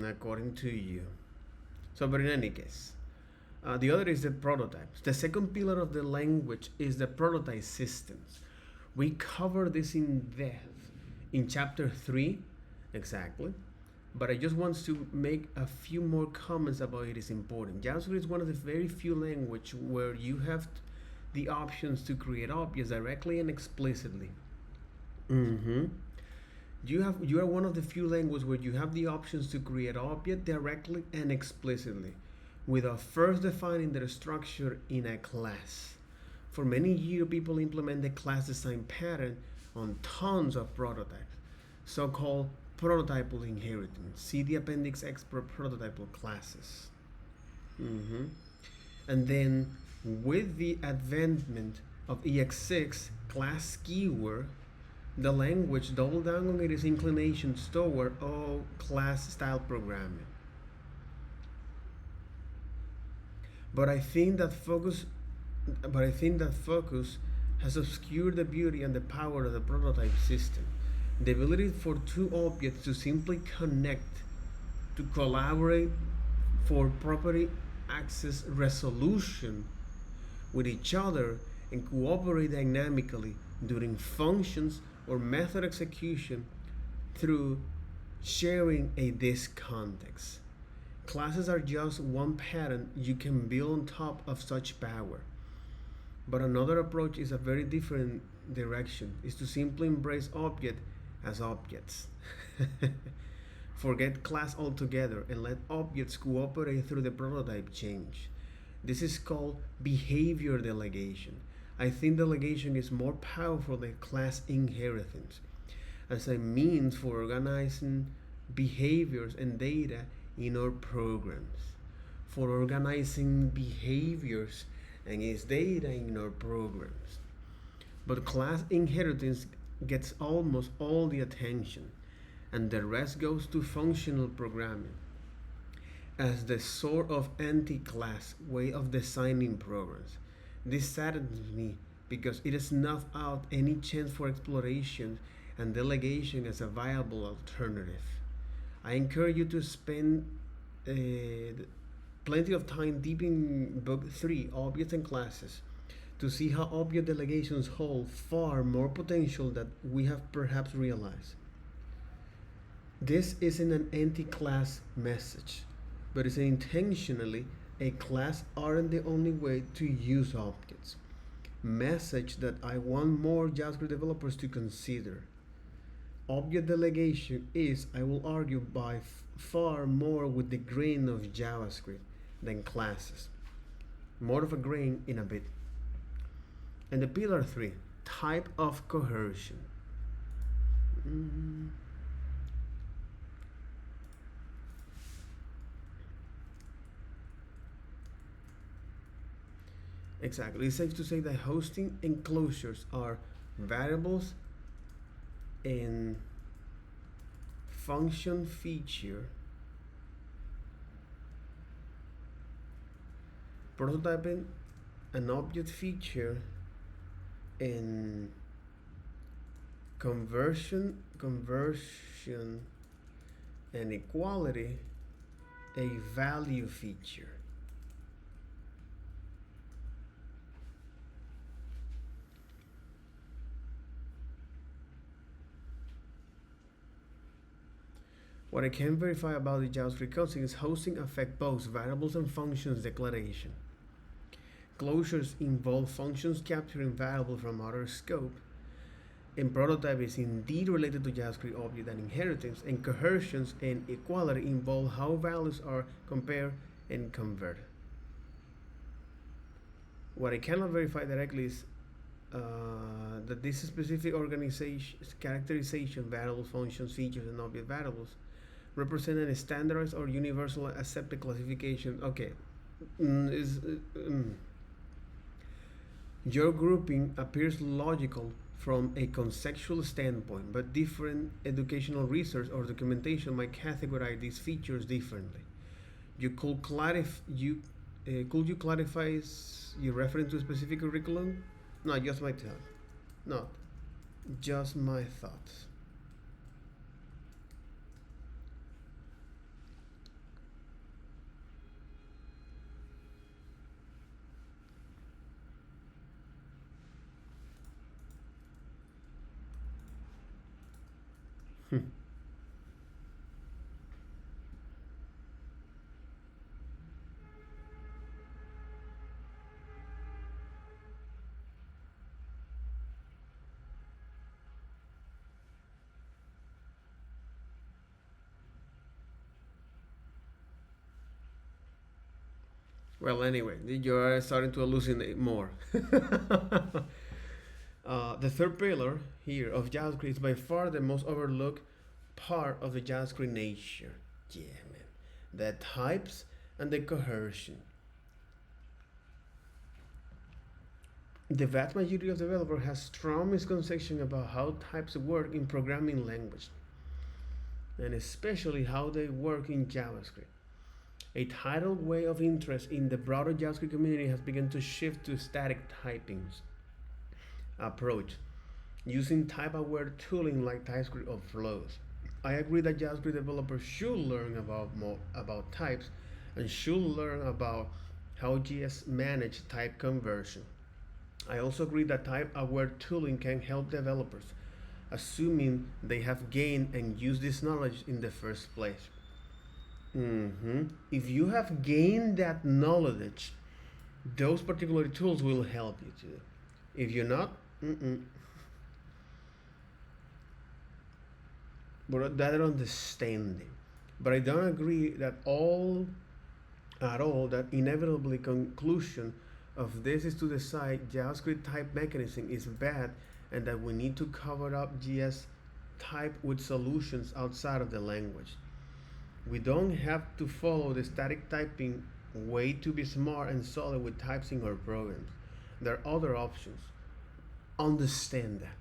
According to you. So, but in any case, the other is the prototypes. The second pillar of the language is the prototype systems. We cover this in depth in chapter 3, exactly. But I just want to make a few more comments about it is important. JavaScript is one of the very few languages where you have the options to create objects directly and explicitly. Mm-hmm. You are one of the few languages where you have the options to create object directly and explicitly, without first defining their structure in a class. For many years, people implement the class design pattern on tons of prototypes, so-called prototypal inheritance. See the appendix X for prototypal classes. Hmm. And then with the advancement of EX6 class keyword, the language doubled down on its inclinations toward all class style programming. But I think that focus has obscured the beauty and the power of the prototype system. The ability for two objects to simply connect, to collaborate for property access resolution with each other and cooperate dynamically during functions or method execution through sharing a disk context. Classes are just one pattern you can build on top of such power. But another approach is a very different direction, is to simply embrace objects as objects. Forget class altogether and let objects cooperate through the prototype change. This is called behavior delegation. I think delegation is more powerful than class inheritance as a means for organizing behaviors and data in our programs, for organizing behaviors and its data in our programs. But class inheritance gets almost all the attention, and the rest goes to functional programming as the sort of anti-class way of designing programs. This saddens me because it snuffs out any chance for exploration and delegation as a viable alternative. I encourage you to spend uh, plenty of time deep in Book 3, Objects and Classes, to see how object delegations hold far more potential than we have perhaps realized. This isn't an anti-class message, but it's intentionally a class aren't the only way to use objects. Message that I want more JavaScript developers to consider. Object delegation is, I will argue, by far more with the grain of JavaScript than classes. More of a grain in a bit. And the pillar 3, type of coercion. Exactly. It's safe to say that hosting enclosures are variables in function feature, prototyping an object feature in conversion and equality a value feature. What I can verify about the JavaScript coding is hosting affect both variables and functions declaration. Closures involve functions capturing variables from outer scope, and prototype is indeed related to JavaScript object and inheritance, and coercions and equality involve how values are compared and converted. What I cannot verify directly is that this specific organization, characterization, variables, functions, features, and object variables represent a standardized or universal accepted classification. Okay, your grouping appears logical from a conceptual standpoint, but different educational research or documentation might categorize these features differently. You could could you clarify you referring to a specific curriculum? No, just my thought. No, just my thoughts. Well, anyway, you're starting to hallucinate more. The third pillar here of JavaScript is by far the most overlooked part of the JavaScript nature. Yeah, man. The types and the coercion. The vast majority of developers has strong misconception about how types work in programming language, and especially how they work in JavaScript. A tidal wave of interest in the broader JavaScript community has begun to shift to static typing's approach, using type-aware tooling like TypeScript or flows. I agree that JavaScript developers should learn about types and should learn about how JS manage type conversion. I also agree that type-aware tooling can help developers, assuming they have gained and used this knowledge in the first place. If you have gained that knowledge, those particular tools will help you too. If you're not, but that understanding. But I don't agree that all at all that inevitably conclusion of this is to decide JavaScript type mechanism is bad and that we need to cover up JS type with solutions outside of the language. We don't have to follow the static typing way to be smart and solid with types in our programs. There are other options. Understand that.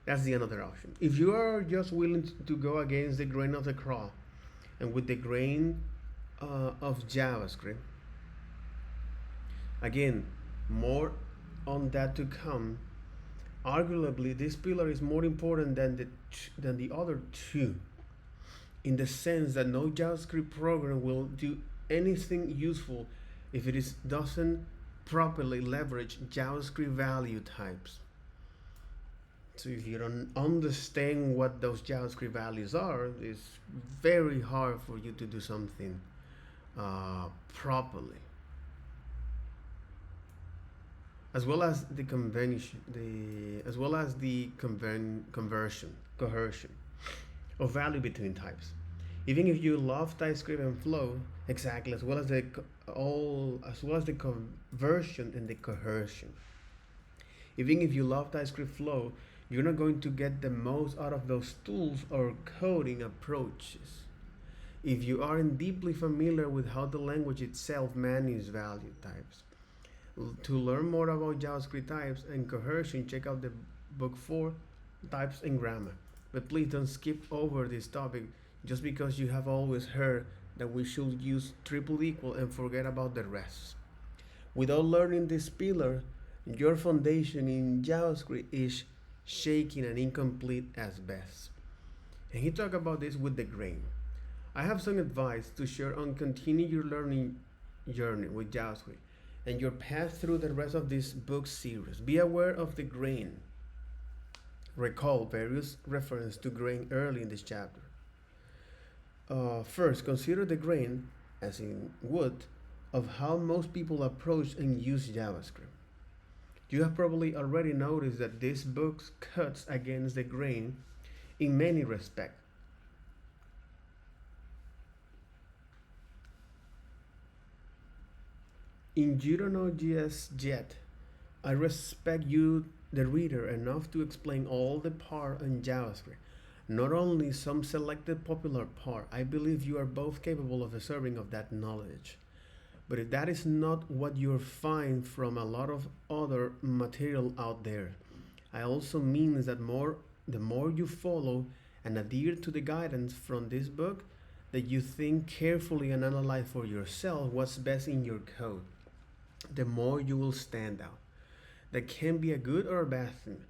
That's the another option. If you are just willing to go against the grain of the crowd and with the grain of JavaScript, again, more on that to come. Arguably, this pillar is more important than the other two, in the sense that no JavaScript program will do anything useful if doesn't properly leverage JavaScript value types. So if you don't understand what those JavaScript values are, it's very hard for you to do something properly. As well as the convention, as well as the coercion of value between types. Even if you love TypeScript and Flow, exactly, as well as the conversion and the coercion. Even if you love TypeScript Flow, you're not going to get the most out of those tools or coding approaches if you aren't deeply familiar with how the language itself manages value types. To learn more about JavaScript types and coercion, check out the book 4, Types and Grammar. But please don't skip over this topic just because you have always heard that we should use triple equal and forget about the rest. Without learning this pillar, your foundation in JavaScript is shaky and incomplete as best. And he talked about this with the grain. I have some advice to share on continue your learning journey with JavaScript and your path through the rest of this book series. Be aware of the grain. Recall various references to grain early in this chapter. First, consider the grain, as in wood, of how most people approach and use JavaScript. You have probably already noticed that this book cuts against the grain in many respects. In You Don't Know JS Yet, I respect you, the reader, enough to explain all the part on JavaScript, not only some selected popular part. I believe you are both capable of deserving of that knowledge. But if that is not what you'll find from a lot of other material out there, I also mean that the more you follow and adhere to the guidance from this book, that you think carefully and analyze for yourself what's best in your code, the more you will stand out. That can be a good or a bad thing.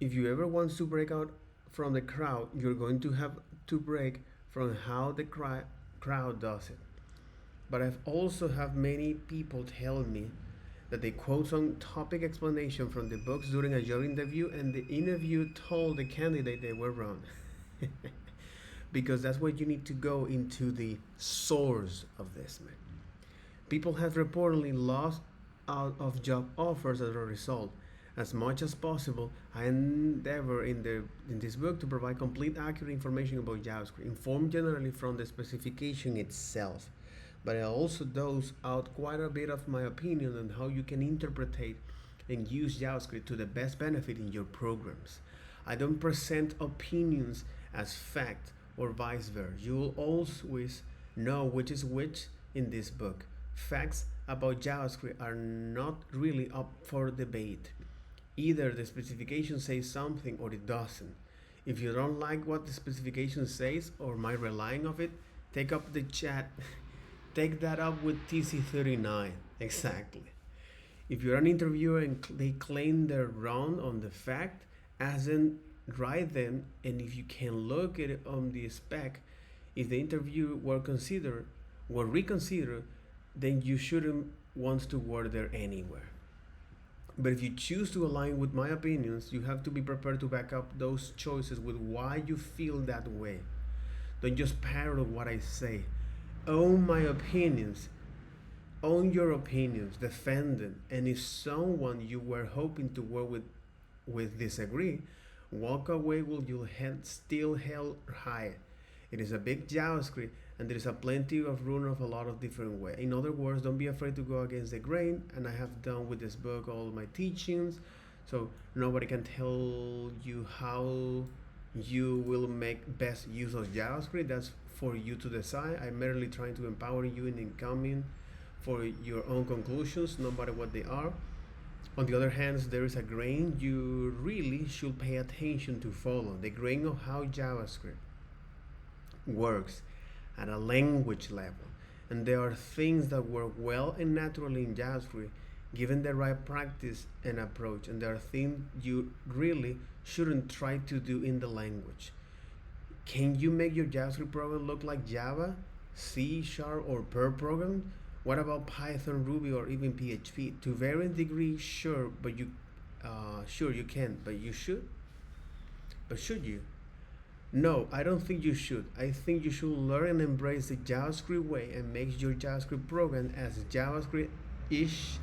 If you ever want to break out from the crowd, you're going to have to break from how the crowd does it. But I've also had many people tell me that they quote some topic explanation from the books during a job interview, and the interview told the candidate they were wrong. Because that's where you need to go into the source of this, man. People have reportedly lost out of job offers as a result. As much as possible, I endeavor in this book to provide complete, accurate information about JavaScript, informed generally from the specification itself. But I also dose out quite a bit of my opinion on how you can interpret and use JavaScript to the best benefit in your programs. I don't present opinions as fact or vice versa. You will always know which is which in this book. Facts about JavaScript are not really up for debate. Either the specification says something or it doesn't. If you don't like what the specification says or my relying of it, take up the chat. Take that up with TC39. Exactly. If you're an interviewer and they claim they're wrong on the fact, ask them, write them, and if you can look at it on the spec, if the interview were reconsidered, then you shouldn't want to work there anywhere. But if you choose to align with my opinions, you have to be prepared to back up those choices with why you feel that way. Don't just parrot what I say. Own my opinions. Own your opinions. Defend them. And if someone you were hoping to work with disagree, walk away with your head still held high. It is a big JavaScript, and there is a plenty of room of a lot of different ways. In other words, don't be afraid to go against the grain, and I have done with this book all my teachings, so nobody can tell you how you will make best use of JavaScript. That's for you to decide. I'm merely trying to empower you in coming for your own conclusions, no matter what they are. On the other hand, there is a grain you really should pay attention to follow, the grain of how JavaScript works at a language level. And there are things that work well and naturally in JavaScript given the right practice and approach, and there are things you really shouldn't try to do in the language. Can you make your JavaScript program look like Java, C#, or Perl program? What about Python, Ruby, or even PHP? To varying degrees, sure, but sure you can, but you should. But should you? No, I don't think you should. I think you should learn and embrace the JavaScript way and make your JavaScript program as JavaScript-ish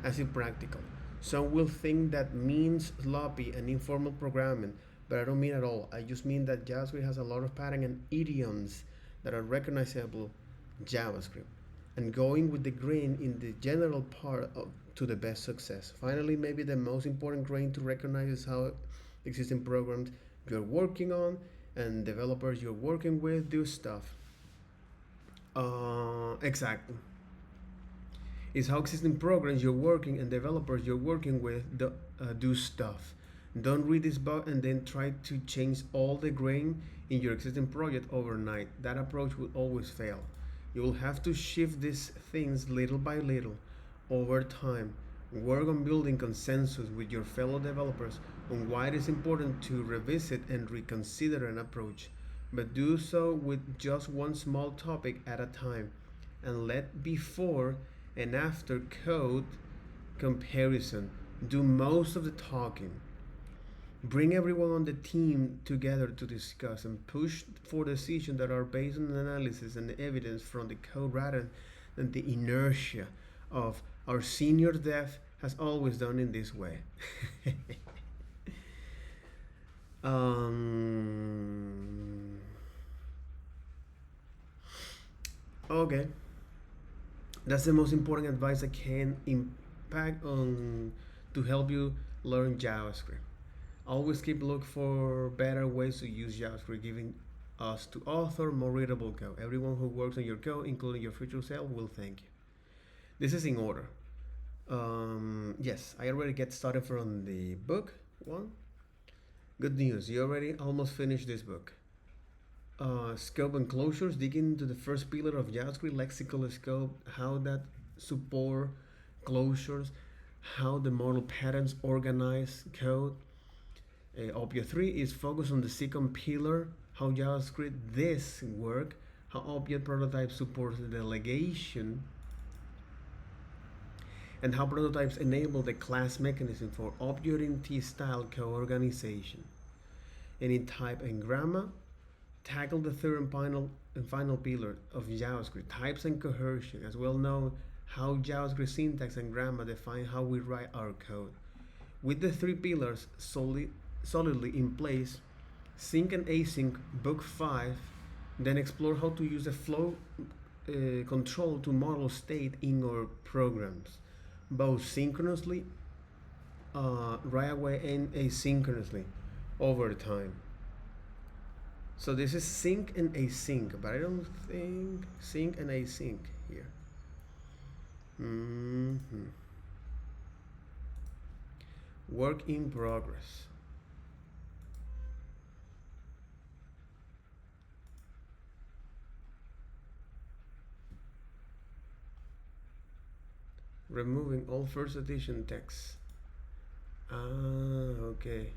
as is practical. Some will think that means sloppy and informal programming, but I don't mean at all. I just mean that JavaScript has a lot of patterns and idioms that are recognizable JavaScript, and going with the grain in the general part to the best success. Finally, maybe the most important grain to recognize is how existing programs you're working on and developers you're working with do stuff. Exactly. It's how existing programs you're working and developers you're working with do stuff. Don't read this book and then try to change all the grain in your existing project overnight. That approach will always fail. You will have to shift these things little by little over time. Work on building consensus with your fellow developers on why it is important to revisit and reconsider an approach, but do so with just one small topic at a time, and let before and after code comparison do most of the talking. Bring everyone on the team together to discuss and push for decisions that are based on analysis and evidence from the code rather than the inertia of our senior dev has always done in this way. Okay, that's the most important advice I can impact on to help you learn JavaScript. Always keep looking for better ways to use JavaScript, giving us to author more readable code. Everyone who works on your code, including your future self, will thank you. This is in order. Yes, I already get started from the book one. Good news, you already almost finished this book. Scope and closures, digging into the first pillar of JavaScript, lexical scope, how that support closures, how the model patterns organize code. Object 3 is focused on the second pillar, how JavaScript this work, how object prototype supports the delegation, and how prototypes enable the class mechanism for object-in-T-style co-organization. And in type and grammar, tackle the third and final pillar of JavaScript, types and coercion, as well known how JavaScript syntax and grammar define how we write our code. With the three pillars solidly in place, sync and async, book 5, then explore how to use the flow control to model state in our programs, both synchronously, right away, and asynchronously over time. So this is sync and async, but I don't think sync and async here. Mm-hmm. Work in progress. Removing all first edition text. Ah, okay.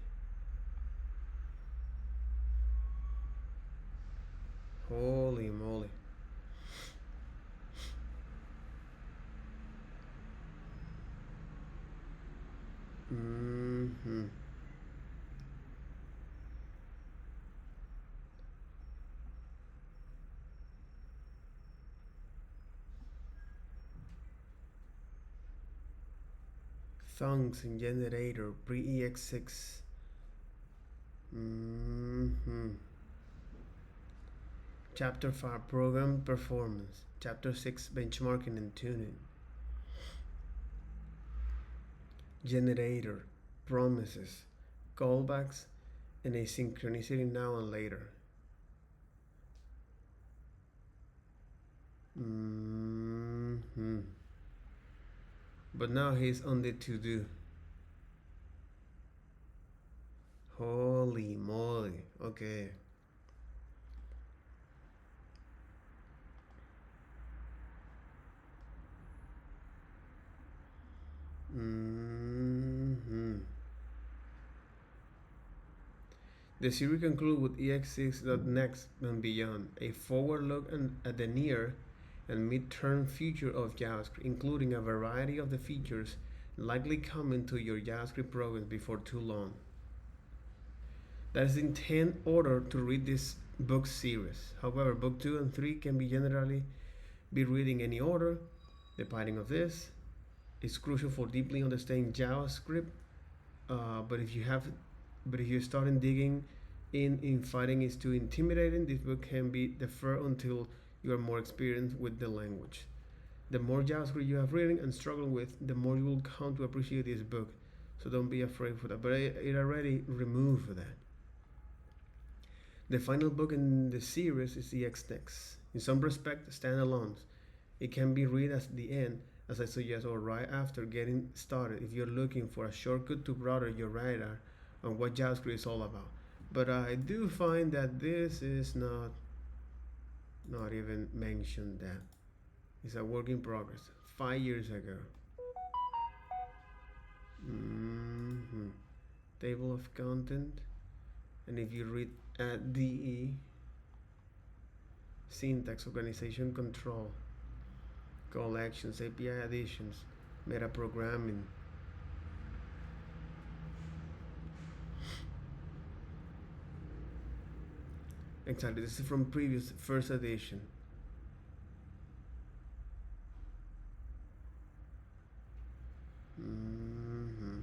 Holy moly. Mm-hmm. Thongs in generator pre-EX6. Mm-hmm. Chapter 5 Program Performance. Chapter 6 Benchmarking and Tuning. Generator, promises, callbacks, and asynchronicity now and later. Mm-hmm. But now he's on the to do. Holy moly. Okay. Mm-hmm. The series concludes with EX6.next and beyond, a forward look at the near and mid-term future of JavaScript, including a variety of the features likely coming to your JavaScript programs before too long. That is the intent order to read this book series. However, book 2 and 3 can be generally be read in any order, depending of this. It's crucial for deeply understanding JavaScript. But if you have, but if you're starting digging in finding is too intimidating, this book can be deferred until you are more experienced with the language. The more JavaScript you have reading and struggling with, the more you will come to appreciate this book. So don't be afraid for that. But it already removed that. The final book in the series is the X-Text. In some respects, standalone. It can be read at the end, as I suggest, or right after getting started if you're looking for a shortcut to broaden your radar on what JavaScript is all about. But I do find that this is not even mentioned that. It's a work in progress. 5 years ago. Mm-hmm. Table of content. And if you read at DE, syntax, organization control, call actions, API additions, meta programming. Exactly, this is from previous first edition. Mm-hmm.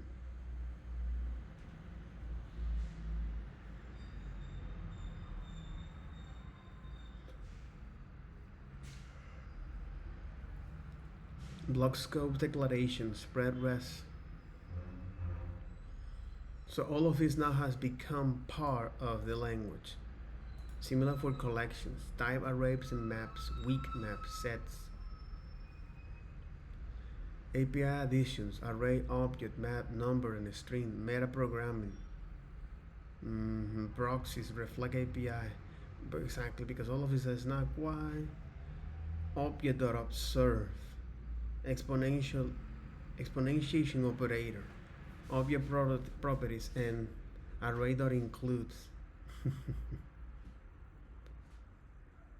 Block scope declaration, spread rest. So all of this now has become part of the language. Similar for collections, type arrays and maps, weak maps, sets. API additions, array, object, map, number, and string, meta programming. Proxies, reflect API. But exactly, because all of this is not quite. Object.observe, exponentiation operator, object properties, and array.includes.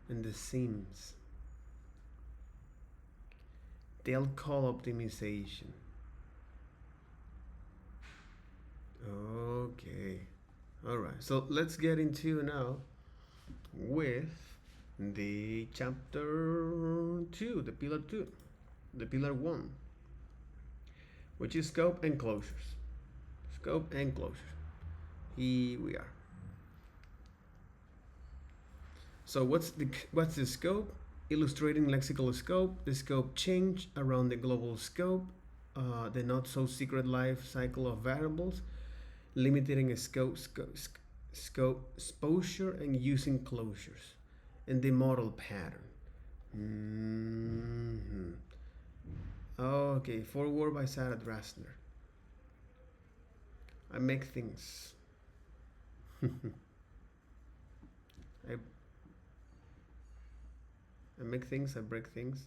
And the seams. Tail call optimization. Okay. Alright, so let's get into now with the chapter 2, the pillar 2, the pillar 1, which is scope and closures. Scope and closures. Here we are. So what's the scope? Illustrating lexical scope, the scope change around the global scope, the not so secret life cycle of variables, limiting a scope exposure, and using closures, and the model pattern. Okay, forward by Sarah Drasner. I make things. I, I make things, I break things.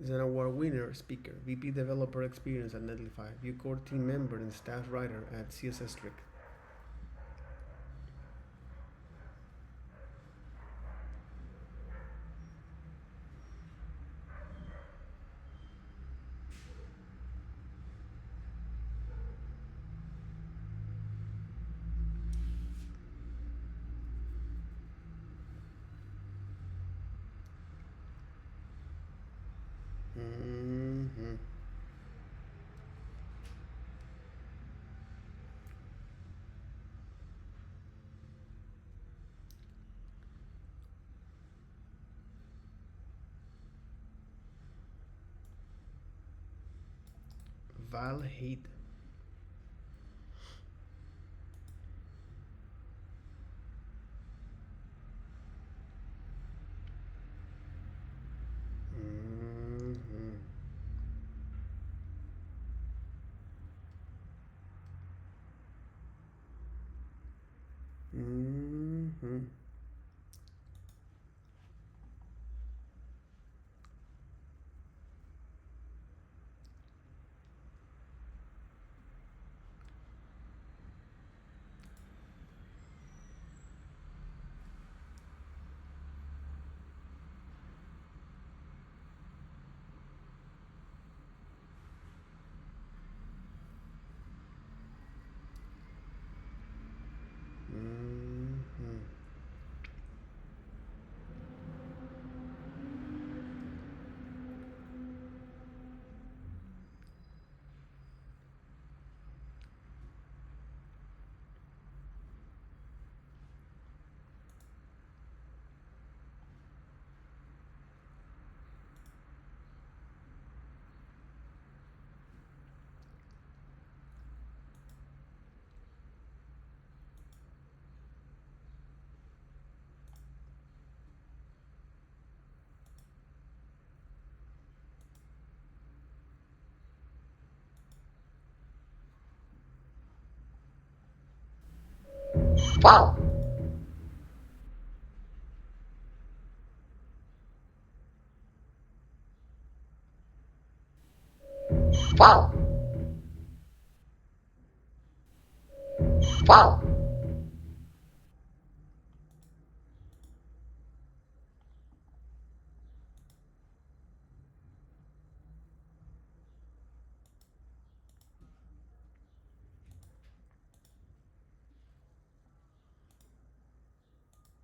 Is an award winner, speaker, VP Developer Experience at Netlify, Vue Core team member and staff writer at CSS Trick. Mm-hmm. Val hate. Mm-hmm. Mm-hmm. Mm-hmm. Wow. Wow. Wow.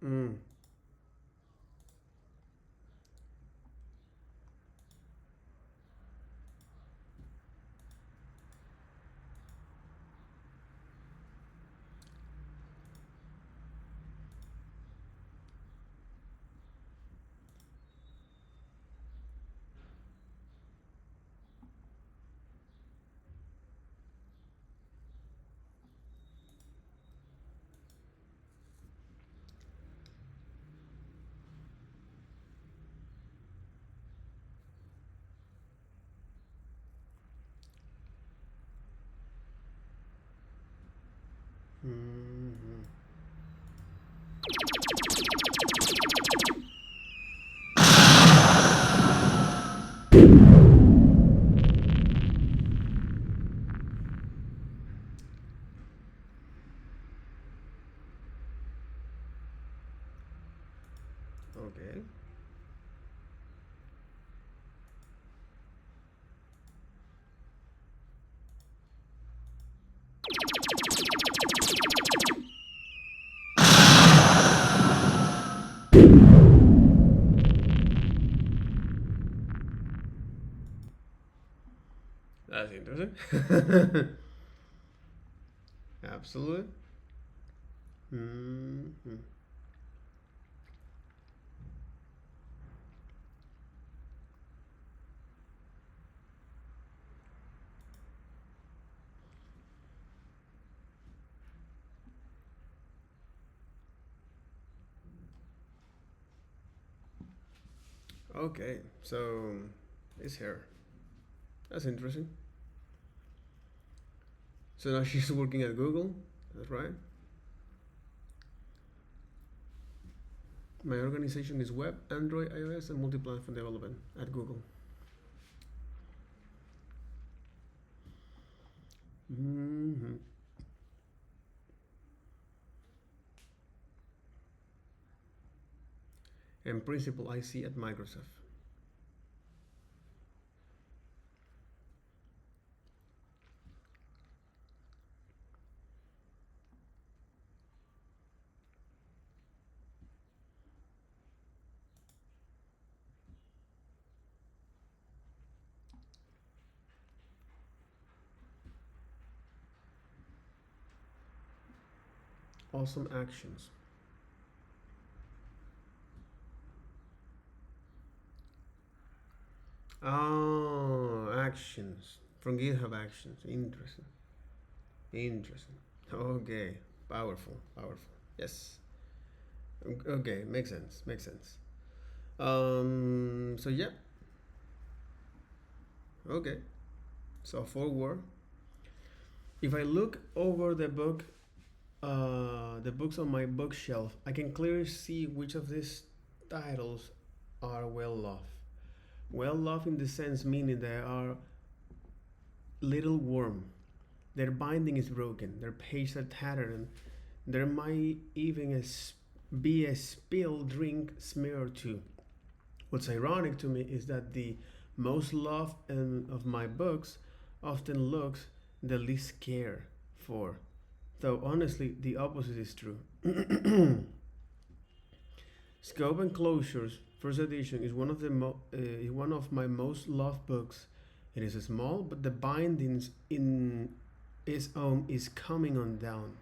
Mm. Mm-hmm. Okay. That's interesting. Absolutely. Mm-hmm. Okay, so it's here. That's interesting. So now she's working at Google. That's right. My organization is web, Android, iOS, and multi-platform development at Google. Mm-hmm. And principal IC at Microsoft. Awesome actions. Oh, actions from GitHub Actions. Interesting. Interesting. Okay, powerful, powerful. Yes. Okay, makes sense. Makes sense. So yeah. Okay. So forward. If I look over the books on my bookshelf, I can clearly see which of these titles are well loved. Well loved in the sense meaning they are little worn. Their binding is broken. Their pages are tattered, and there might even be a spilled drink smear or two. What's ironic to me is that the most loved of my books often looks the least cared for. Though honestly, the opposite is true. Scope and Closures, first edition, is one of my most loved books. It is small, but the bindings in is coming on down.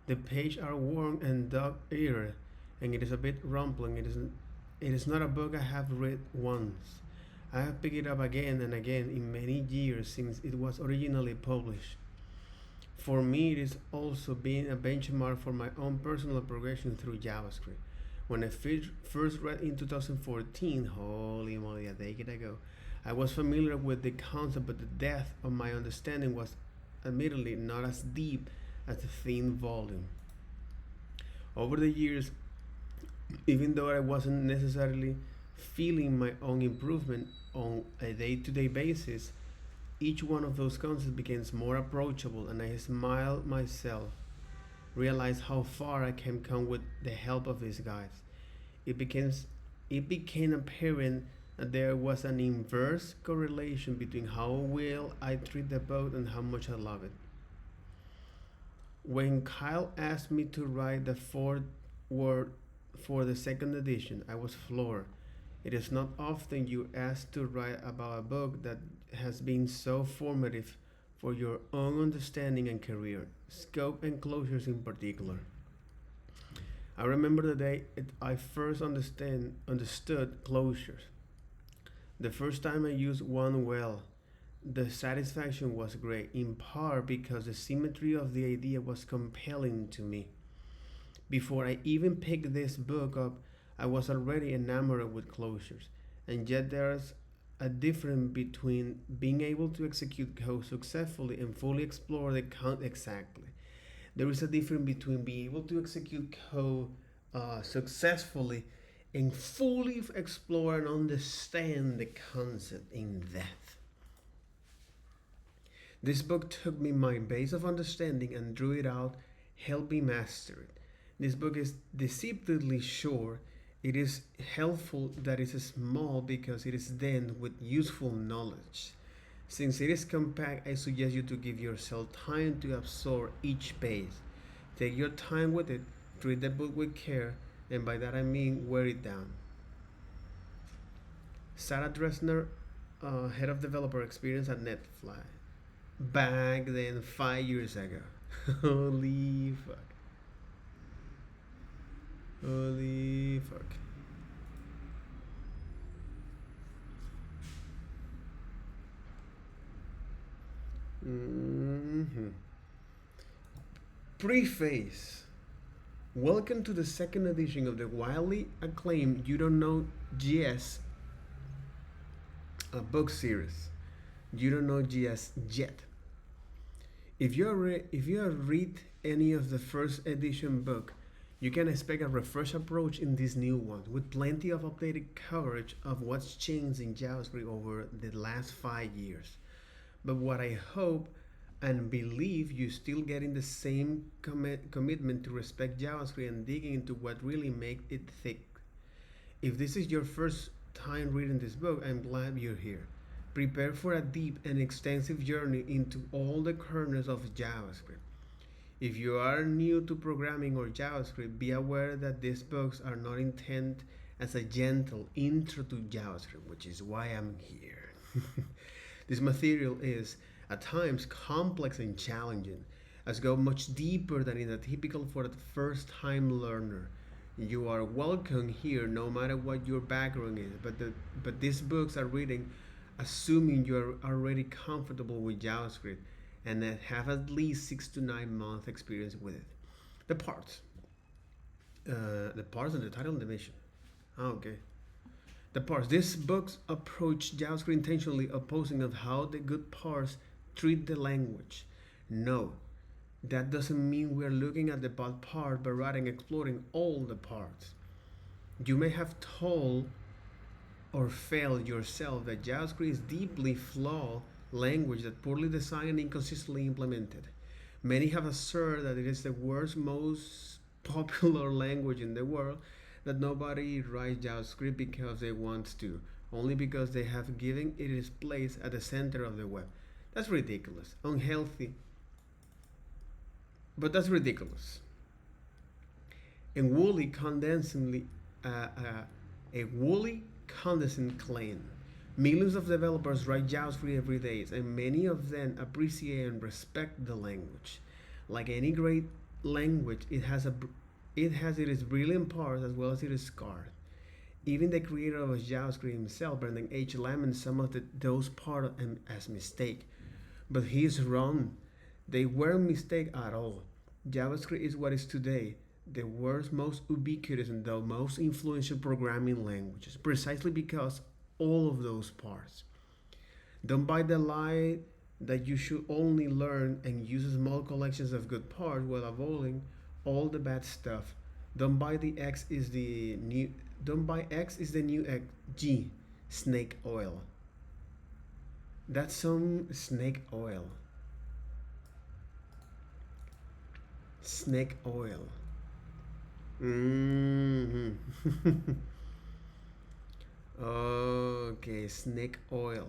The pages are worn and dog-eared, and it is a bit rumbling. It is not a book I have read once. I have picked it up again and again in many years since it was originally published. For me, it is also been a benchmark for my own personal progression through JavaScript. When I first read in 2014, holy moly, a decade ago, I was familiar with the concept, but the depth of my understanding was admittedly not as deep as the thin volume. Over the years, even though I wasn't necessarily feeling my own improvement on a day to day basis, each one of those concepts becomes more approachable, and I smile myself, realize how far I can come with the help of these guys. It becomes it became apparent that there was an inverse correlation between how well I treat the boat and how much I love it. When Kyle asked me to write the fourth word for the second edition, I was floored. It is not often you asked to write about a book that has been so formative for your own understanding and career, scope and closures in particular. I remember the day I first understood closures. The first time I used one well, the satisfaction was great, in part because the symmetry of the idea was compelling to me. Before I even picked this book up, I was already enamored with closures. And yet there's a difference between being able to execute code successfully and fully explore the code exactly. There is a difference between being able to execute code successfully and fully explore and understand the concept in depth. This book took me my base of understanding and drew it out, helped me master it. This book is deceptively short. It is helpful that it is small because it is dense with useful knowledge. Since it is compact, I suggest you to give yourself time to absorb each page. Take your time with it, read the book with care, and by that I mean wear it down. Sarah Dresner, head of developer experience at Netflix. Back then, 5 years ago. Holy fuck. Holy fuck. Mm-hmm. Preface. Welcome to the second edition of the widely acclaimed You Don't Know JS a book series you don't know just yet. If you have read any of the first edition book, you can expect a refreshed approach in this new one, with plenty of updated coverage of what's changed in JavaScript over the last 5 years. But what I hope and believe you still getting the same commitment to respect JavaScript and digging into what really makes it thick. If this is your first time reading this book, I'm glad you're here. Prepare for a deep and extensive journey into all the corners of JavaScript. If you are new to programming or JavaScript, be aware that these books are not intended as a gentle intro to JavaScript, which is why I'm here. This material is, at times, complex and challenging, as go much deeper than is typical for the first-time learner. You are welcome here no matter what your background is, but these books are reading assuming you are already comfortable with JavaScript and that have at least 6 to 9 months experience with it. The parts. The parts and the title and the mission. Okay. The parts. These books approach JavaScript intentionally opposing of how the good parts treat the language. No, that doesn't mean we're looking at the bad part, but rather exploring all the parts. You may have told or failed yourself that JavaScript is deeply flawed language that poorly designed and inconsistently implemented. Many have asserted that it is the world's most popular language in the world, that nobody writes JavaScript because they want to, only because they have given it its place at the center of the web. That's ridiculous, unhealthy, but that's ridiculous. And a woolly condescending claim. Millions of developers write JavaScript every day, and many of them appreciate and respect the language. Like any great language, it has its brilliant parts as well as its scars. Even the creator of JavaScript himself, Brendan H. laments some of those parts as mistake, but he is wrong. They weren't mistake at all. JavaScript is what is today, the world's most ubiquitous and the most influential programming languages, precisely because all of those parts. Don't buy the lie that you should only learn and use small collections of good parts while avoiding all the bad stuff. Don't buy X is the new G, snake oil. That's some snake oil. Snake oil. Okay, snake oil.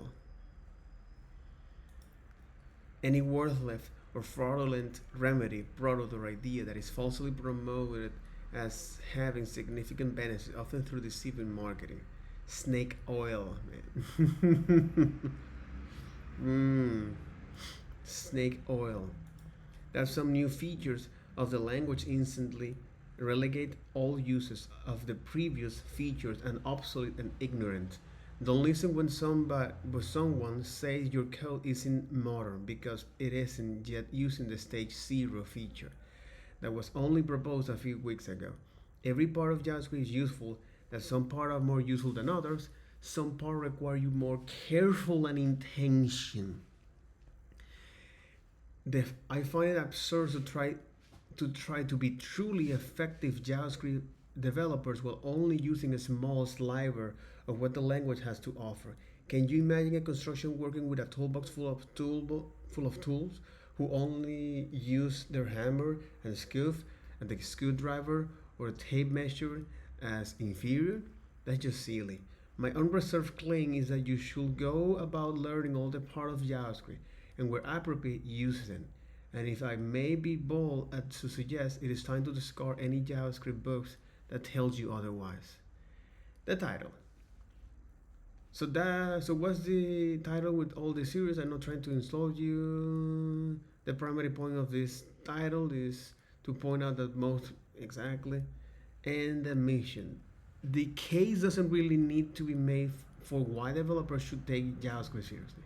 Any worthless or fraudulent remedy, product, or idea that is falsely promoted as having significant benefits, often through deceiving marketing. Snake oil, man. Snake oil. That's some new features of the language instantly relegate all uses of the previous features and obsolete and ignorant. Don't listen when someone says your code isn't modern, because it isn't yet using the stage 0 feature that was only proposed a few weeks ago. Every part of JavaScript is useful, that some parts are more useful than others, some parts require you more careful and intention. I find it absurd to try to be truly effective JavaScript developers while only using a small sliver of what the language has to offer. Can you imagine a construction working with a toolbox full of tools who only use their hammer and scuff and the screwdriver or a tape measure as inferior? That's just silly. My unreserved claim is that you should go about learning all the parts of JavaScript and where appropriate use them. And if I may be bold to suggest, it is time to discard any JavaScript books that tells you otherwise. The title. So what's the title with all the series? I'm not trying to insult you. The primary point of this title is to point out that most exactly and the mission. The case doesn't really need to be made for why developers should take JavaScript seriously.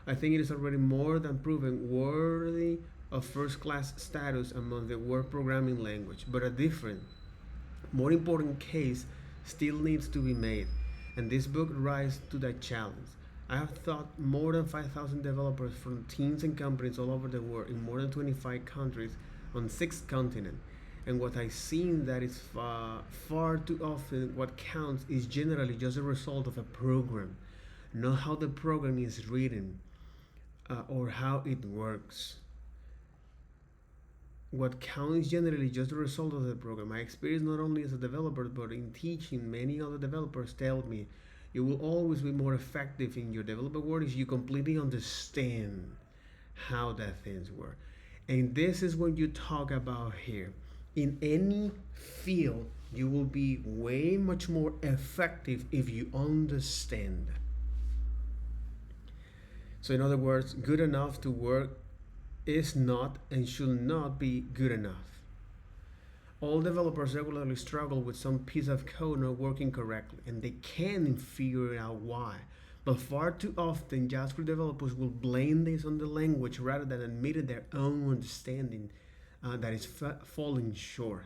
I think it is already more than proven worthy of first-class status among the word programming language, but a different, more important case still needs to be made, and this book rises to that challenge. I have taught more than 5,000 developers from teams and companies all over the world in more than 25 countries on 6 continents. And what I've seen that is far too often what counts is generally just a result of a program, not how the program is written or how it works. What counts is generally just the result of the program. My experience not only as a developer but in teaching many other developers tell me you will always be more effective in your developer work if you completely understand how that things work. And this is what you talk about here. In any field, you will be way much more effective if you understand. So in other words, good enough to work is not and should not be good enough. All developers regularly struggle with some piece of code not working correctly, and they can't figure out why. But far too often, JavaScript developers will blame this on the language rather than admitting their own understanding that is falling short.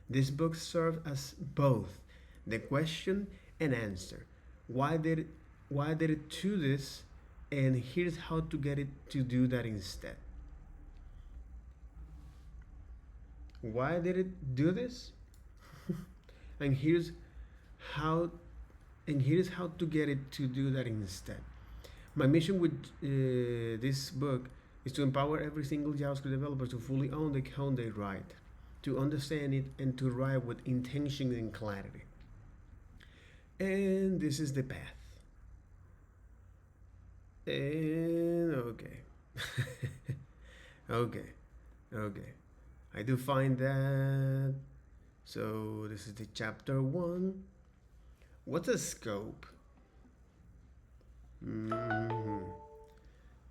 This book serves as both the question and answer. Why did it do this? And here's how to get it to do that instead. Why did it do this? and here's how to get it to do that instead. My mission with this book is to empower every single JavaScript developer to fully own the code they write, to understand it, and to write with intention and clarity. And this is the path. And okay. okay. I do find that. So this is the chapter 1. What's a scope?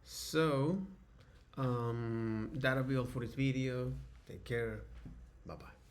So that'll be all for this video. Take care. Bye bye.